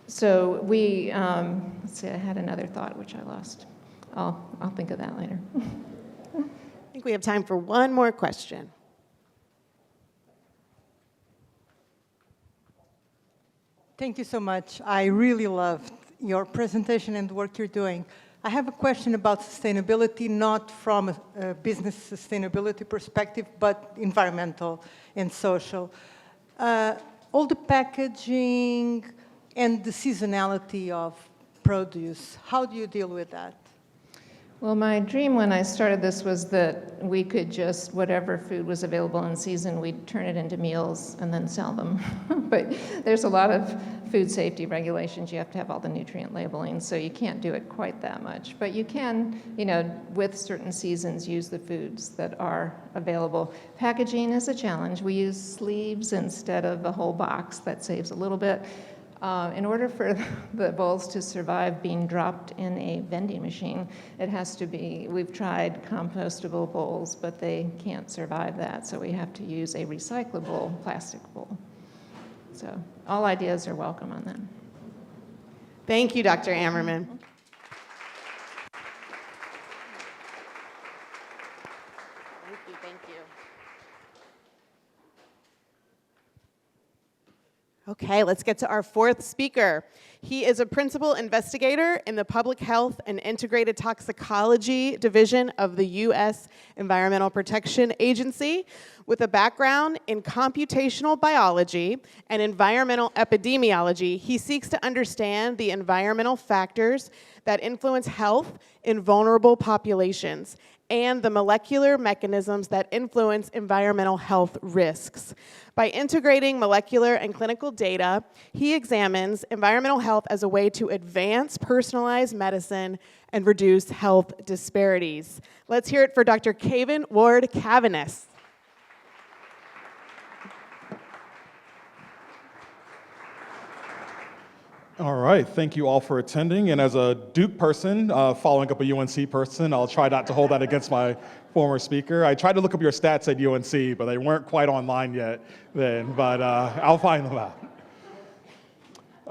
So we, let's see, I had another thought which I lost. I'll think of that later. I think we have time for one more question. Thank you so much. I really loved your presentation and the work you're doing. I have a question about sustainability, not from a business sustainability perspective, but environmental and social. All the packaging and the seasonality of produce, how do you deal with that? Well, my dream when I started this was that we could just, whatever food was available in season, we'd turn it into meals and then sell them. But there's a lot of food safety regulations. You have to have all the nutrient labeling, so you can't do it quite that much. But you can, with certain seasons, use the foods that are available. Packaging is a challenge. We use sleeves instead of a whole box. That saves a little bit. In order for the bowls to survive being dropped in a vending machine, it has to be, we've tried compostable bowls, but they can't survive that, so we have to use a recyclable plastic bowl. So all ideas are welcome on that. Thank you, Dr. Ammerman. Thank you. Okay, let's get to our fourth speaker. He is a principal investigator in the Public Health and Integrated Toxicology Division of the U.S. Environmental Protection Agency with a background in computational biology and environmental epidemiology. He seeks to understand the environmental factors that influence health in vulnerable populations and the molecular mechanisms that influence environmental health risks. By integrating molecular and clinical data, he examines environmental health as a way to advance personalized medicine and reduce health disparities. Let's hear it for Dr. Kevin Ward-Cavanis. All right, thank you all for attending. And as a Duke person, following up a UNC person, I'll try not to hold that against my former speaker. I tried to look up your stats at UNC, but they weren't quite online yet then, but I'll find them out.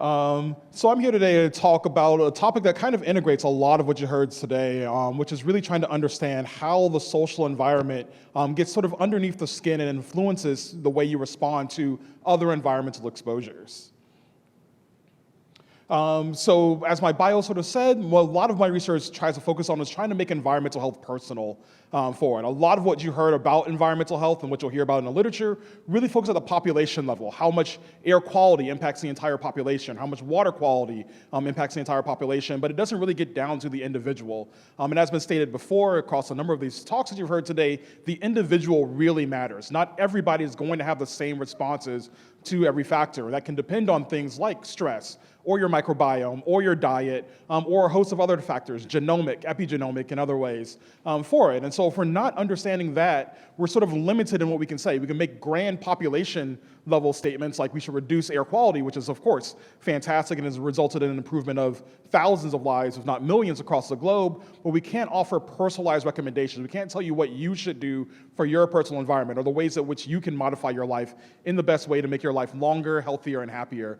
So I'm here today to talk about a topic that kind of integrates a lot of what you heard today, which is really trying to understand how the social environment gets sort of underneath the skin and influences the way you respond to other environmental exposures. So as my bio sort of said, what a lot of my research tries to focus on is trying to make environmental health personal for it. A lot of what you heard about environmental health and what you'll hear about in the literature really focus at the population level, how much air quality impacts the entire population, how much water quality impacts the entire population, but it doesn't really get down to the individual. And as been stated before across a number of these talks that you've heard today, the individual really matters. Not everybody is going to have the same responses to every factor. That can depend on things like stress, or your microbiome, or your diet, or a host of other factors, genomic, epigenomic, and other ways for it. And so if we're not understanding that, we're sort of limited in what we can say. We can make grand population level statements like we should reduce air quality, which is of course fantastic and has resulted in an improvement of thousands of lives, if not millions across the globe, but we can't offer personalized recommendations. We can't tell you what you should do for your personal environment or the ways in which you can modify your life in the best way to make your life longer, healthier, and happier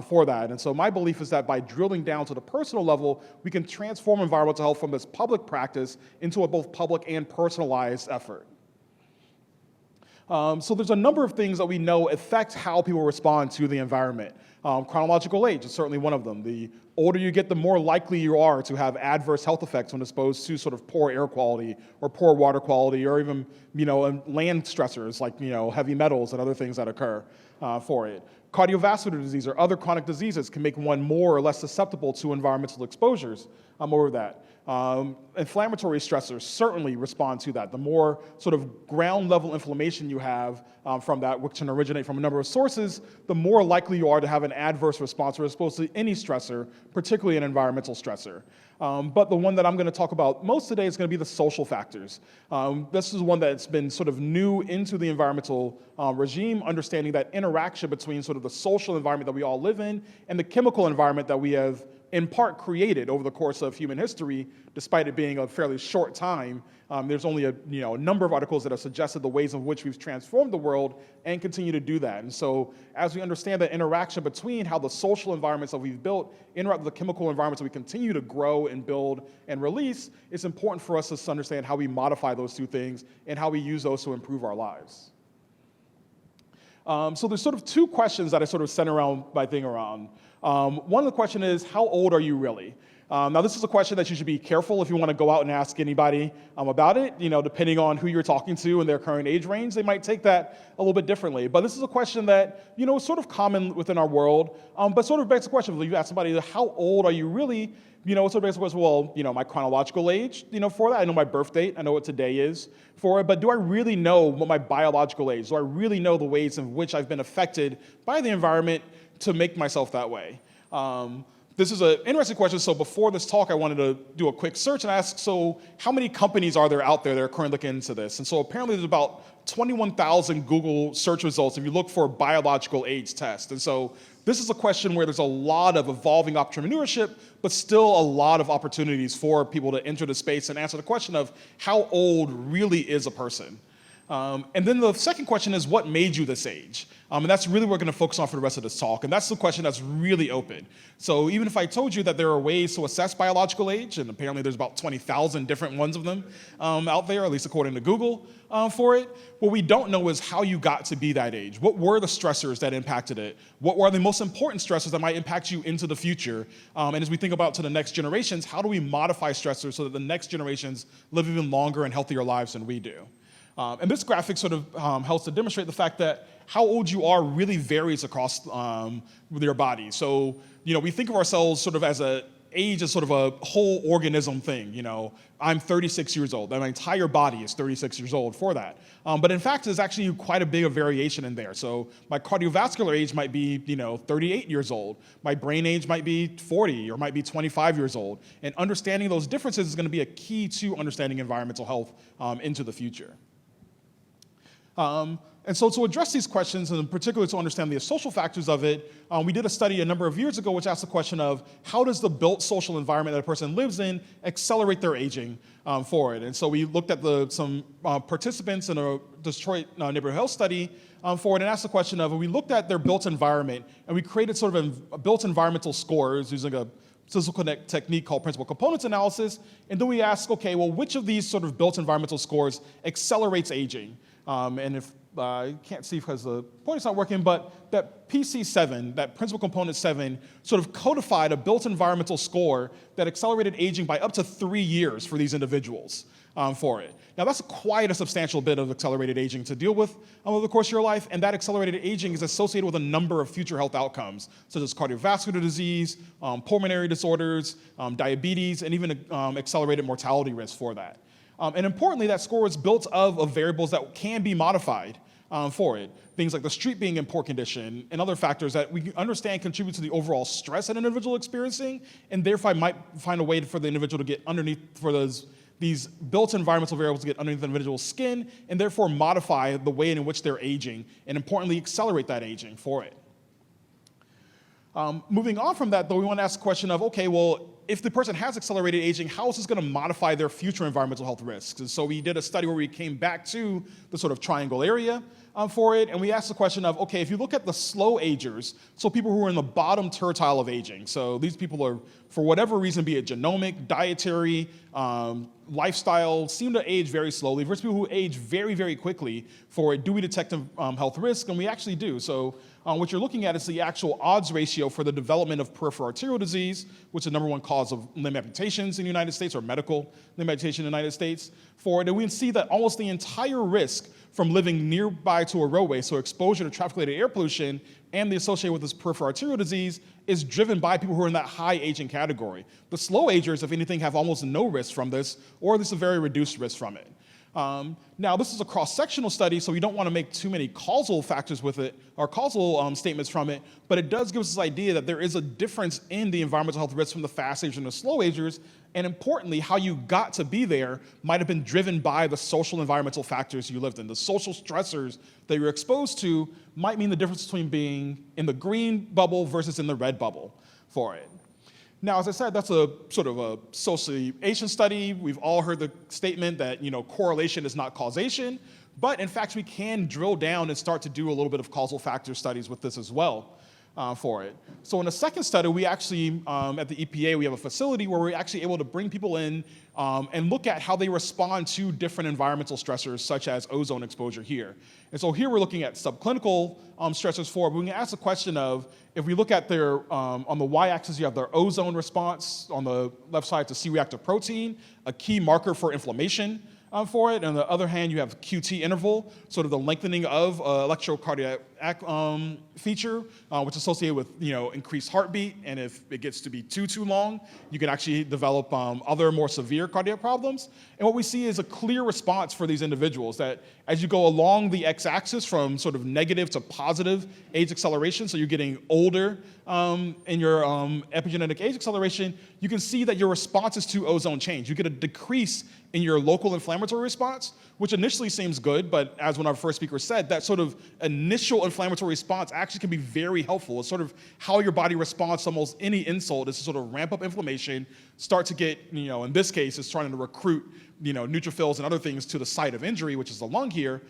for that. And so my belief is that by drilling down to the personal level, we can transform environmental health from this public practice into a both public and personalized effort. So there's a number of things that we know affect how people respond to the environment. Chronological age is certainly one of them. The older you get, the more likely you are to have adverse health effects when exposed to sort of poor air quality or poor water quality or even, land stressors like, heavy metals and other things that occur for it. Cardiovascular disease or other chronic diseases can make one more or less susceptible to environmental exposures over that. Inflammatory stressors certainly respond to that. The more sort of ground level inflammation you have from that, which can originate from a number of sources, the more likely you are to have an adverse response or exposed to any stressor, particularly an environmental stressor. But the one that I'm going to talk about most today is going to be the social factors. This is one that's been sort of new into the environmental regime, understanding that interaction between sort of the social environment that we all live in and the chemical environment that we have in part created over the course of human history, despite it being a fairly short time. There's only a number of articles that have suggested the ways in which we've transformed the world and continue to do that. And so as we understand that interaction between how the social environments that we've built interact with the chemical environments that we continue to grow and build and release, it's important for us to understand how we modify those two things and how we use those to improve our lives. So there's sort of two questions that I sort of center around my thing around. One of the question is, how old are you really? Now, this is a question that you should be careful if you want to go out and ask anybody about it. Depending on who you're talking to and their current age range, they might take that a little bit differently. But this is a question that, is sort of common within our world, but sort of begs the question, if you ask somebody, how old are you really? It sort of begs the question, well, my chronological age, for that. I know my birth date. I know what today is for it. But do I really know what my biological age? Do I really know the ways in which I've been affected by the environment to make myself that way? This is an interesting question. So before this talk, I wanted to do a quick search and ask, so how many companies are there out there that are currently looking into this? And so apparently there's about 21,000 Google search results if you look for a biological age test. And so this is a question where there's a lot of evolving entrepreneurship, but still a lot of opportunities for people to enter the space and answer the question of how old really is a person? And then the second question is, what made you this age? And that's really what we're going to focus on for the rest of this talk. And that's the question that's really open. So even if I told you that there are ways to assess biological age, and apparently there's about 20,000 different ones of them out there, at least according to Google for it, what we don't know is how you got to be that age. What were the stressors that impacted it? What were the most important stressors that might impact you into the future? And as we think about to the next generations, how do we modify stressors so that the next generations live even longer and healthier lives than we do? And this graphic sort of helps to demonstrate the fact that how old you are really varies across your body. So, we think of ourselves sort of as age as sort of a whole organism thing. I'm 36 years old. My entire body is 36 years old for that. But in fact, there's actually quite a big of variation in there. So my cardiovascular age might be, 38 years old. My brain age might be 40 or might be 25 years old. And understanding those differences is going to be a key to understanding environmental health into the future. And so to address these questions, and particularly to understand the social factors of it, we did a study a number of years ago which asked the question of how does the built social environment that a person lives in accelerate their aging for it? And so we looked at some participants in a Detroit neighborhood health study for it and asked the question of, we looked at their built environment and we created sort of built environmental scores using a statistical technique called principal components analysis. And then we asked, okay, well, which of these sort of built environmental scores accelerates aging? And if I can't see because the pointer's not working, but that PC7, that principal component 7, sort of codified a built environmental score that accelerated aging by up to 3 years for these individuals for it. Now that's quite a substantial bit of accelerated aging to deal with over the course of your life, and that accelerated aging is associated with a number of future health outcomes, such as cardiovascular disease, pulmonary disorders, diabetes, and even accelerated mortality risk for that. And importantly, that score is built of variables that can be modified for it. Things like the street being in poor condition and other factors that we understand contribute to the overall stress that an individual is experiencing, and therefore might find a way for the individual to get underneath, for these built environmental variables to get underneath the individual's skin, and therefore modify the way in which they're aging, and importantly, accelerate that aging for it. Moving on from that, though, we want to ask the question of, okay, well, if the person has accelerated aging, how is this going to modify their future environmental health risks? And so we did a study where we came back to the sort of triangle area for it, and we asked the question of, okay, if you look at the slow agers, so people who are in the bottom tertile of aging, so these people are, for whatever reason, be it genomic, dietary, lifestyle, seem to age very slowly, versus people who age very, very quickly for it. Do we detect health risk? And we actually do. So what you're looking at is the actual odds ratio for the development of peripheral arterial disease, which is the number one cause of limb amputations in the United States, or medical limb amputation in the United States for it. And we can see that almost the entire risk from living nearby to a roadway, so exposure to traffic-related air pollution and the associated with this peripheral arterial disease, is driven by people who are in that high aging category. The slow agers, if anything, have almost no risk from this, or there's a very reduced risk from it. Now, this is a cross-sectional study, so we don't want to make too many causal factors with it, or causal statements from it, but it does give us this idea that there is a difference in the environmental health risks from the fast agers and the slow agers, and importantly, how you got to be there might have been driven by the social environmental factors you lived in. The social stressors that you're exposed to might mean the difference between being in the green bubble versus in the red bubble for it. Now, as I said, that's a sort of a association study. We've all heard the statement that, correlation is not causation, but in fact, we can drill down and start to do a little bit of causal factor studies with this as well for it. So in the second study, we actually, at the EPA, we have a facility where we're actually able to bring people in and look at how they respond to different environmental stressors, such as ozone exposure here. And so here we're looking at subclinical stressors for it. We can ask the question of, if we look at their, on the y-axis, you have their ozone response. On the left side, it's a C-reactive protein, a key marker for inflammation for it. And on the other hand, you have QT interval, sort of the lengthening of electrocardiac feature, which is associated with increased heartbeat. And if it gets to be too long, you can actually develop other more severe cardiac problems. And what we see is a clear response for these individuals that as you go along the x-axis from sort of negative to positive age acceleration, so you're getting older in your epigenetic age acceleration, you can see that your responses to ozone change. You get a decrease in your local inflammatory response, which initially seems good, but as one of our first speakers said, that sort of initial inflammatory response actually can be very helpful. It's sort of how your body responds to almost any insult is to sort of ramp up inflammation, start to get, in this case, it's trying to recruit, neutrophils and other things to the site of injury, which is the lung here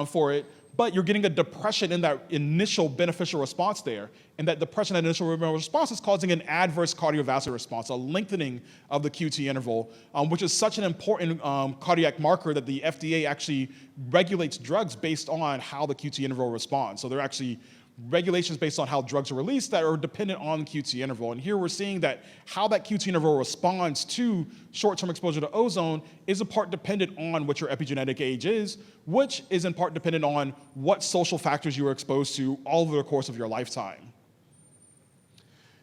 for it. But you're getting a depression in that initial beneficial response there. And that depression, that initial response is causing an adverse cardiovascular response, a lengthening of the QT interval, which is such an important cardiac marker that the FDA actually regulates drugs based on how the QT interval responds. So they're actually regulations based on how drugs are released that are dependent on QT interval. And here we're seeing that how that QT interval responds to short-term exposure to ozone is in part dependent on what your epigenetic age is, which is in part dependent on what social factors you were exposed to all over the course of your lifetime.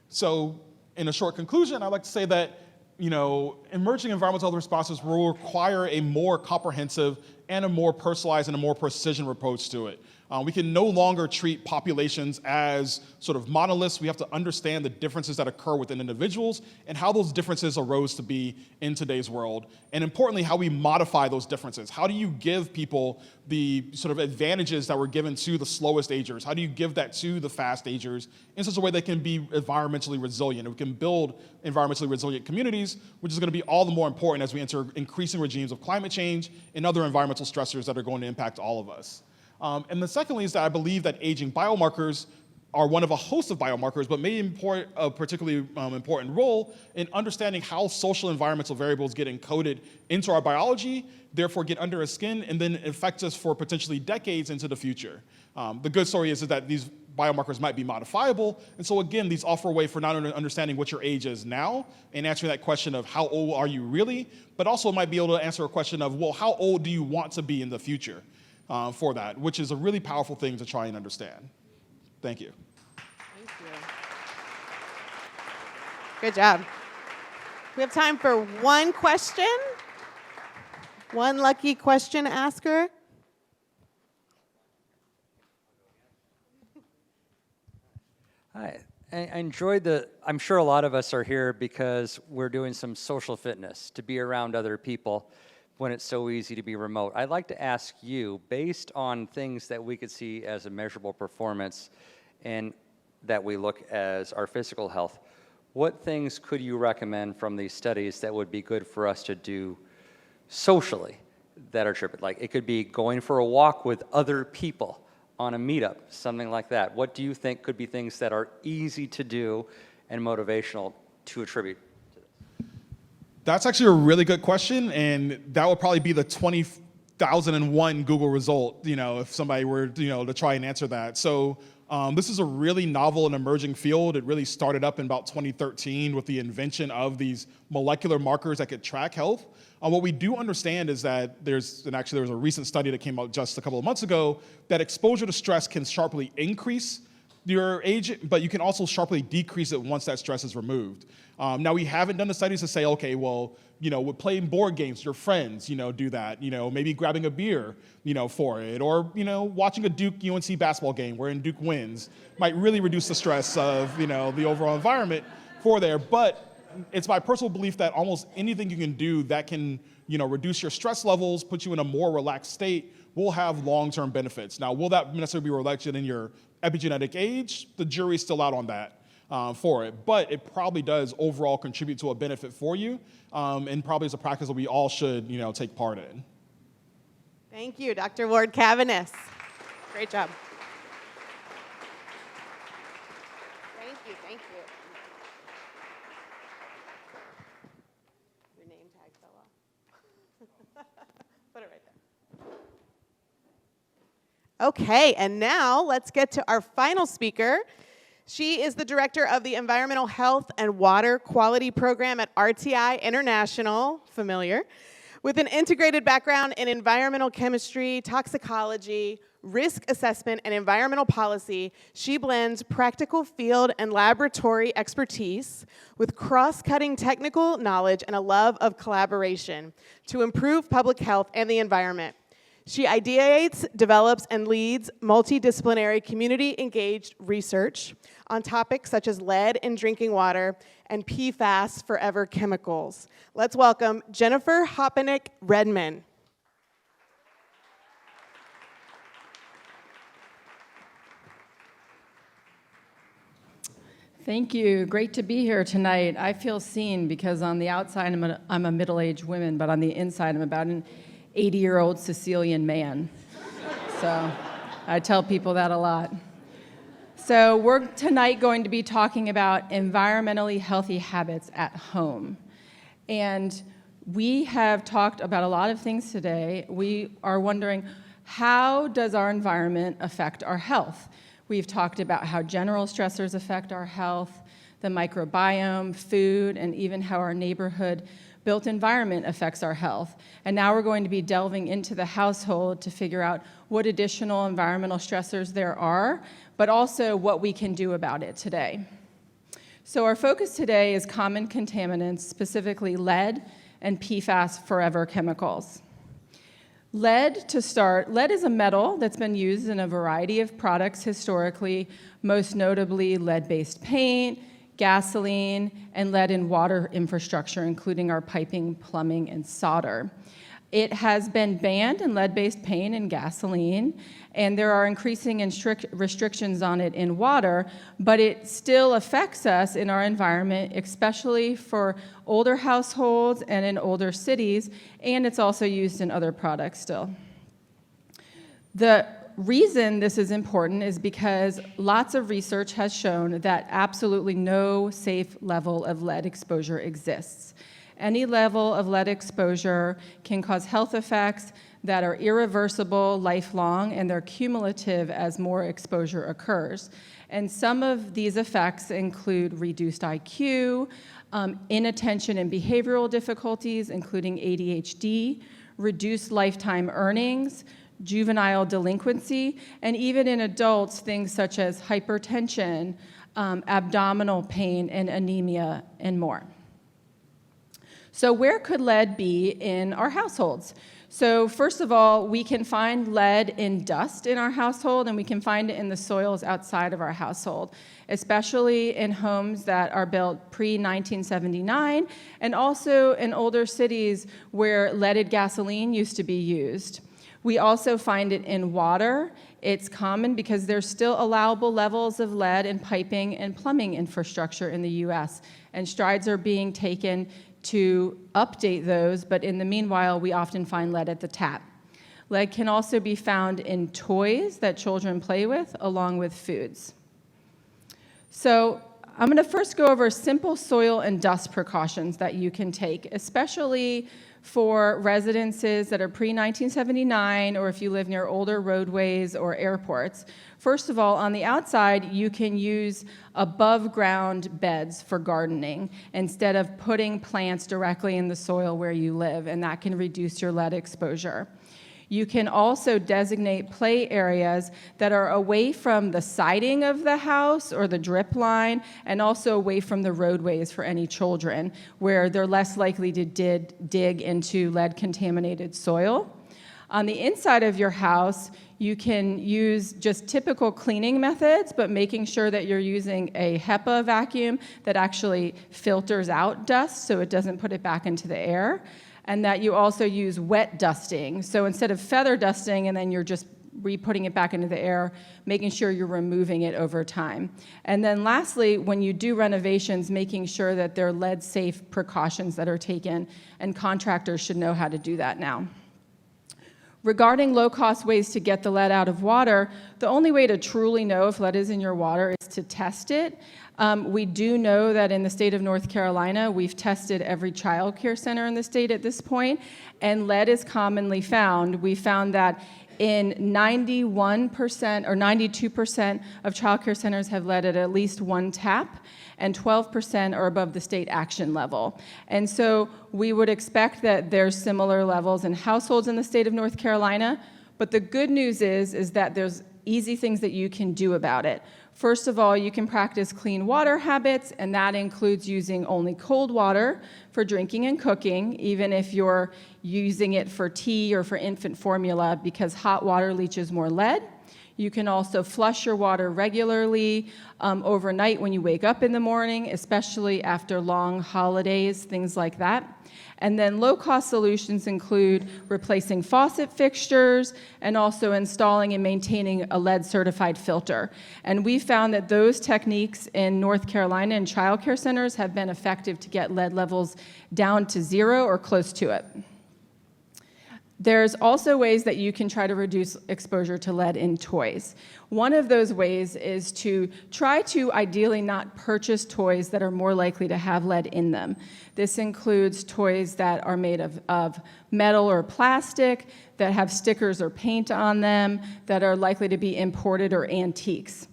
So in a short conclusion, I'd like to say that emerging environmental health responses will require a more comprehensive and a more personalized and a more precision approach to it. We can no longer treat populations as sort of monoliths. We have to understand the differences that occur within individuals and how those differences arose to be in today's world. And importantly, how we modify those differences. How do you give people the sort of advantages that were given to the slowest agers? How do you give that to the fast agers in such a way they can be environmentally resilient? And we can build environmentally resilient communities, which is going to be all the more important as we enter increasing regimes of climate change and other environmental stressors that are going to impact all of us. And the secondly is that I believe that aging biomarkers are one of a host of biomarkers, but may import a particularly important role in understanding how social environmental variables get encoded into our biology, therefore get under our skin, and then affect us for potentially decades into the future. The good story is that these biomarkers might be modifiable, and so again, these offer a way for not only understanding what your age is now and answering that question of how old are you really, but also might be able to answer a question of, well, how old do you want to be in the future for that, which is a really powerful thing to try and understand. Thank you. Thank you. Good job. We have time for one question. One lucky question asker. Hi. I enjoyed I'm sure a lot of us are here because we're doing some social fitness, to be around other people when it's so easy to be remote. I'd like to ask you, based on things that we could see as a measurable performance and that we look as our physical health, what things could you recommend from these studies that would be good for us to do socially that are tripping? Like, it could be going for a walk with other people on a meetup, something like that. What do you think could be things that are easy to do and motivational to attribute to this? That's actually a really good question, and that would probably be the 2001 Google result, if somebody were, to try and answer that. So this is a really novel and emerging field. It really started up in about 2013 with the invention of these molecular markers that could track health. What we do understand is that there was a recent study that came out just a couple of months ago that exposure to stress can sharply increase your age, but you can also sharply decrease it once that stress is removed. Now, we haven't done the studies to say, okay, well, with playing board games, your friends, do that, maybe grabbing a beer, for it, or, watching a Duke-UNC basketball game wherein Duke wins might really reduce the stress of, the overall environment for there. But it's my personal belief that almost anything you can do that can, reduce your stress levels, put you in a more relaxed state, will have long-term benefits. Now, will that necessarily be reflected in your epigenetic age? The jury's still out on that for it, but it probably does overall contribute to a benefit for you, and probably is a practice that we all should, take part in. Thank you, Dr. Ward Cavanis. Great job. Thank you, thank you. Your name tag fell off. Put it right there. Okay, and now let's get to our final speaker. She is the director of the Environmental Health and Water Quality Program at RTI International, familiar, with an integrated background in environmental chemistry, toxicology, risk assessment, and environmental policy. She blends practical field and laboratory expertise with cross-cutting technical knowledge and a love of collaboration to improve public health and the environment. She ideates, develops, and leads multidisciplinary community-engaged research on topics such as lead in drinking water and PFAS forever chemicals. Let's welcome Jennifer Hopenick-Redman. Thank you. Great to be here tonight. I feel seen because on the outside I'm a middle-aged woman, but on the inside I'm about an 80-year-old Sicilian man. So I tell people that a lot. So we're tonight going to be talking about environmentally healthy habits at home. And we have talked about a lot of things today. We are wondering, how does our environment affect our health? We've talked about how general stressors affect our health, the microbiome, food, and even how our neighborhood built environment affects our health. And now we're going to be delving into the household to figure out what additional environmental stressors there are, but also what we can do about it today. So our focus today is common contaminants, specifically lead and PFAS forever chemicals. Lead, to start, lead is a metal that's been used in a variety of products historically, most notably lead-based paint, gasoline, and lead in water infrastructure, including our piping, plumbing, and solder. It has been banned in lead-based paint and gasoline, and there are increasing restrictions on it in water, but it still affects us in our environment, especially for older households and in older cities, and it's also used in other products still. The reason this is important is because lots of research has shown that absolutely no safe level of lead exposure exists. Any level of lead exposure can cause health effects that are irreversible, lifelong, and they're cumulative as more exposure occurs. And some of these effects include reduced IQ, inattention and behavioral difficulties, including ADHD, reduced lifetime earnings, juvenile delinquency, and even in adults, things such as hypertension, abdominal pain, and anemia, and more. So where could lead be in our households? So first of all, we can find lead in dust in our household, and we can find it in the soils outside of our household, especially in homes that are built pre-1979, and also in older cities where leaded gasoline used to be used. We also find it in water. It's common because there's still allowable levels of lead in piping and plumbing infrastructure in the US, and strides are being taken to update those, but in the meanwhile, we often find lead at the tap. Lead can also be found in toys that children play with, along with foods. So I'm going to first go over simple soil and dust precautions that you can take, especially for residences that are pre-1979 or if you live near older roadways or airports. First of all, on the outside, you can use above-ground beds for gardening instead of putting plants directly in the soil where you live, and that can reduce your lead exposure. You can also designate play areas that are away from the siding of the house or the drip line, and also away from the roadways for any children, where they're less likely to dig into lead-contaminated soil. On the inside of your house, you can use just typical cleaning methods, but making sure that you're using a HEPA vacuum that actually filters out dust so it doesn't put it back into the air, and that you also use wet dusting. So instead of feather dusting and then you're just re-putting it back into the air, making sure you're removing it over time. And then lastly, when you do renovations, making sure that there are lead-safe precautions that are taken, and contractors should know how to do that now. Regarding low-cost ways to get the lead out of water, the only way to truly know if lead is in your water is to test it. We do know that in the state of North Carolina, we've tested every child care center in the state at this point, and lead is commonly found. We found that in 91% or 92% of child care centers have lead at least one tap, and 12% are above the state action level. And so we would expect that there's similar levels in households in the state of North Carolina, but the good news is that there's easy things that you can do about it. First of all, you can practice clean water habits, and that includes using only cold water for drinking and cooking, even if you're using it for tea or for infant formula, because hot water leaches more lead. You can also flush your water regularly overnight when you wake up in the morning, especially after long holidays, things like that. And then low-cost solutions include replacing faucet fixtures and also installing and maintaining a lead-certified filter. And we found that those techniques in North Carolina and child care centers have been effective to get lead levels down to 0 or close to it. There's also ways that you can try to reduce exposure to lead in toys. One of those ways is to try to ideally not purchase toys that are more likely to have lead in them. This includes toys that are made of metal or plastic, that have stickers or paint on them, that are likely to be imported or antiques.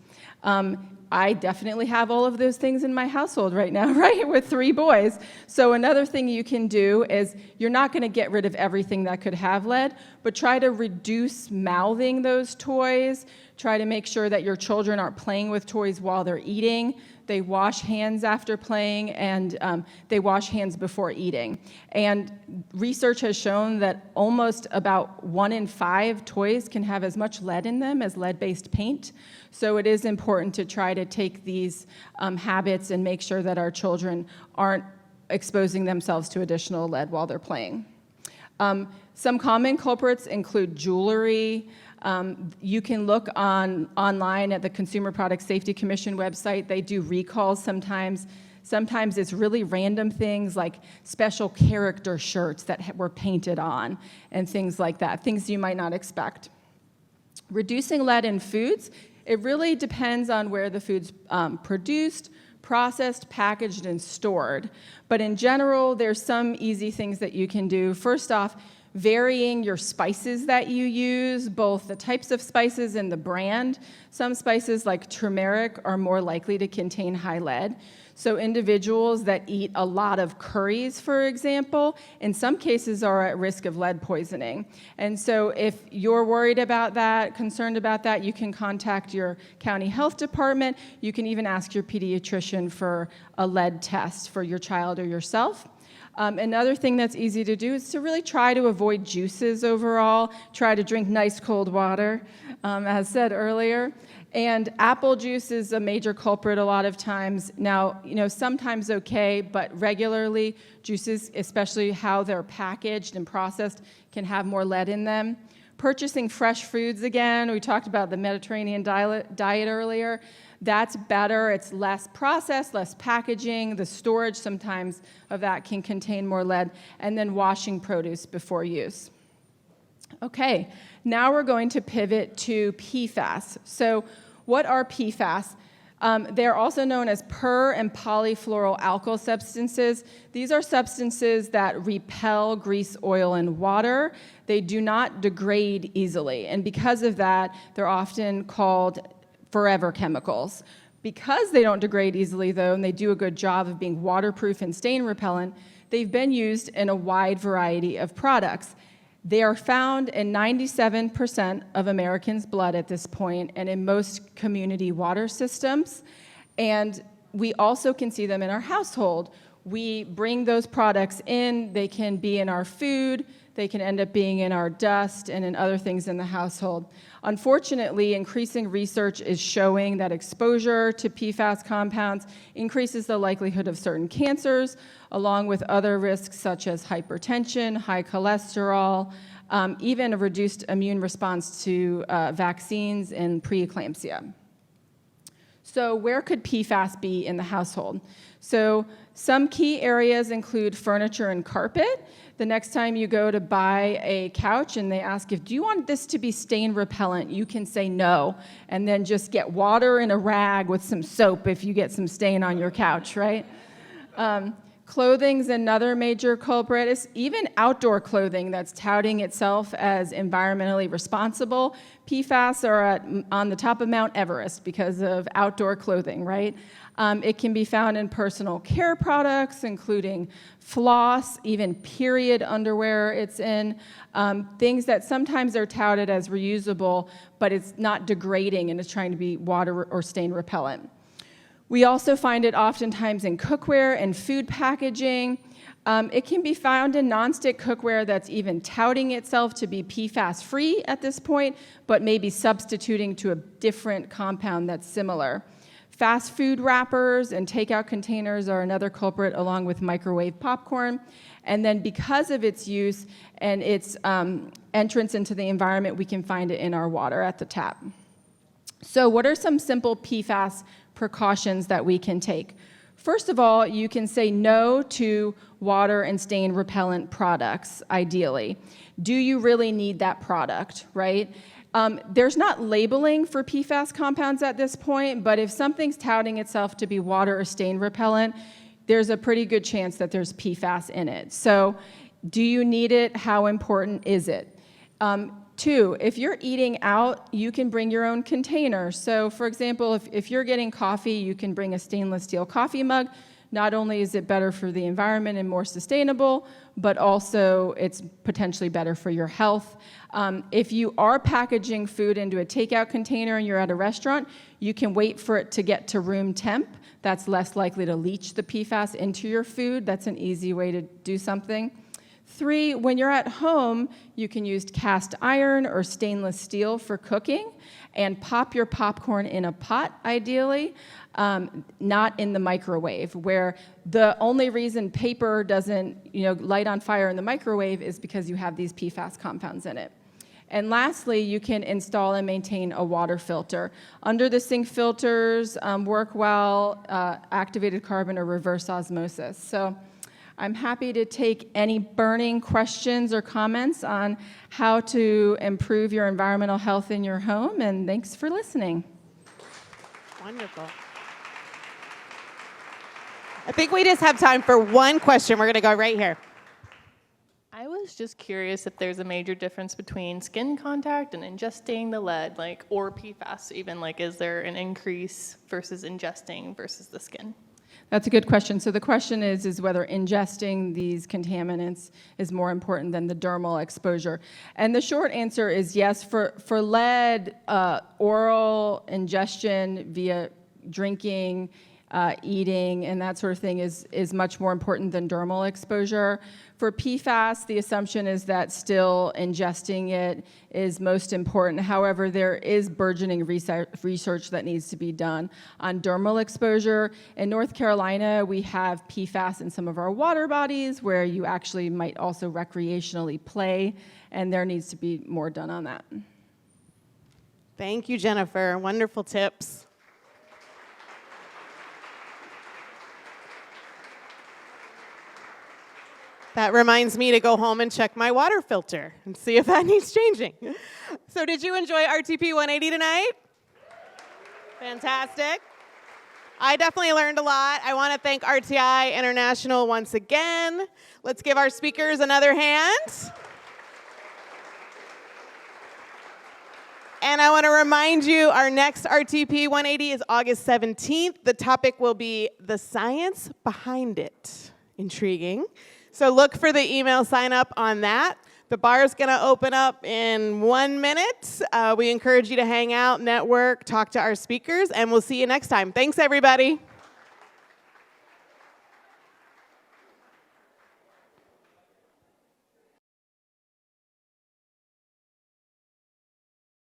I definitely have all of those things in my household right now, right, with 3 boys. So another thing you can do is you're not going to get rid of everything that could have lead, but try to reduce mouthing those toys. Try to make sure that your children aren't playing with toys while they're eating. they wash hands after playing, and they wash hands before eating. And research has shown that almost about 1 in 5 toys can have as much lead in them as lead-based paint. So it is important to try to take these habits and make sure that our children aren't exposing themselves to additional lead while they're playing. Some common culprits include jewelry. You can look online at the Consumer Product Safety Commission website. They do recalls sometimes. Sometimes it's really random things like special character shirts that were painted on and things like that, things you might not expect. Reducing lead in foods, it really depends on where the food's produced, processed, packaged, and stored. But in general, there's some easy things that you can do. First off, varying your spices that you use, both the types of spices and the brand. Some spices like turmeric are more likely to contain high lead. So individuals that eat a lot of curries, for example, in some cases are at risk of lead poisoning. And so if you're worried about that, concerned about that, you can contact your county health department. You can even ask your pediatrician for a lead test for your child or yourself. Another thing that's easy to do is to really try to avoid juices overall. Try to drink nice cold water, as said earlier. And apple juice is a major culprit a lot of times. Now, sometimes okay, but regularly, juices, especially how they're packaged and processed, can have more lead in them. Purchasing fresh foods again, we talked about the Mediterranean diet earlier. That's better. It's less processed, less packaging. The storage sometimes of that can contain more lead. And then washing produce before use. Okay, now we're going to pivot to PFAS. So what are PFAS? They're also known as per- and polyfluoroalkyl substances. These are substances that repel grease, oil, and water. They do not degrade easily. And because of that, they're often called forever chemicals. Because they don't degrade easily, though, and they do a good job of being waterproof and stain repellent, they've been used in a wide variety of products. They are found in 97% of Americans' blood at this point and in most community water systems. And we also can see them in our household. We bring those products in. They can be in our food. They can end up being in our dust and in other things in the household. Unfortunately, increasing research is showing that exposure to PFAS compounds increases the likelihood of certain cancers, along with other risks such as hypertension, high cholesterol, even a reduced immune response to vaccines and preeclampsia. So where could PFAS be in the household? So some key areas include furniture and carpet. The next time you go to buy a couch and they ask if, do you want this to be stain repellent? You can say no, and then just get water in a rag with some soap if you get some stain on your couch, right? Clothing's another major culprit. It's even outdoor clothing that's touting itself as environmentally responsible. PFAS are on the top of Mount Everest because of outdoor clothing, right? It can be found in personal care products, including floss, even period underwear it's in, things that sometimes are touted as reusable, but it's not degrading and it's trying to be water or stain repellent. We also find it oftentimes in cookware and food packaging. It can be found in nonstick cookware that's even touting itself to be PFAS-free at this point, but maybe substituting to a different compound that's similar. Fast food wrappers and takeout containers are another culprit, along with microwave popcorn. And then because of its use and its entrance into the environment, we can find it in our water at the tap. So what are some simple PFAS precautions that we can take? First of all, you can say no to water and stain repellent products, ideally. Do you really need that product, right? There's not labeling for PFAS compounds at this point, but if something's touting itself to be water or stain repellent, there's a pretty good chance that there's PFAS in it. So do you need it? How important is it? 2, if you're eating out, you can bring your own container. So for example, if you're getting coffee, you can bring a stainless steel coffee mug. Not only is it better for the environment and more sustainable, but also it's potentially better for your health. If you are packaging food into a takeout container and you're at a restaurant, you can wait for it to get to room temp. that's less likely to leach the PFAS into your food. That's an easy way to do something. 3, when you're at home, you can use cast iron or stainless steel for cooking, and pop your popcorn in a pot, ideally, not in the microwave, where the only reason paper doesn't light on fire in the microwave is because you have these PFAS compounds in it. And lastly, you can install and maintain a water filter. Under the sink filters work well, activated carbon or reverse osmosis. So I'm happy to take any burning questions or comments on how to improve your environmental health in your home, and thanks for listening. Wonderful. I think we just have time for one question. We're going to go right here. I was just curious if there's a major difference between skin contact and ingesting the lead, or PFAS even, is there an increase versus ingesting versus the skin? That's a good question. So the question is whether ingesting these contaminants is more important than the dermal exposure. And the short answer is yes. For lead, oral ingestion via drinking, eating, and that sort of thing is much more important than dermal exposure. For PFAS, the assumption is that still ingesting it is most important. However, there is burgeoning research that needs to be done on dermal exposure. In North Carolina, we have PFAS in some of our water bodies where you actually might also recreationally play, and there needs to be more done on that. Thank you, Jennifer. Wonderful tips. That reminds me to go home and check my water filter and see if that needs changing. So did you enjoy RTP180 tonight? Fantastic. I definitely learned a lot. I want to thank RTI International once again. Let's give our speakers another hand. And I want to remind you, our next RTP 180 is August 17th. The topic will be the science behind it. Intriguing. So look for the email sign up on that. The bar is going to open up in 1 minute. We encourage you to hang out, network, talk to our speakers, and we'll see you next time. Thanks, everybody.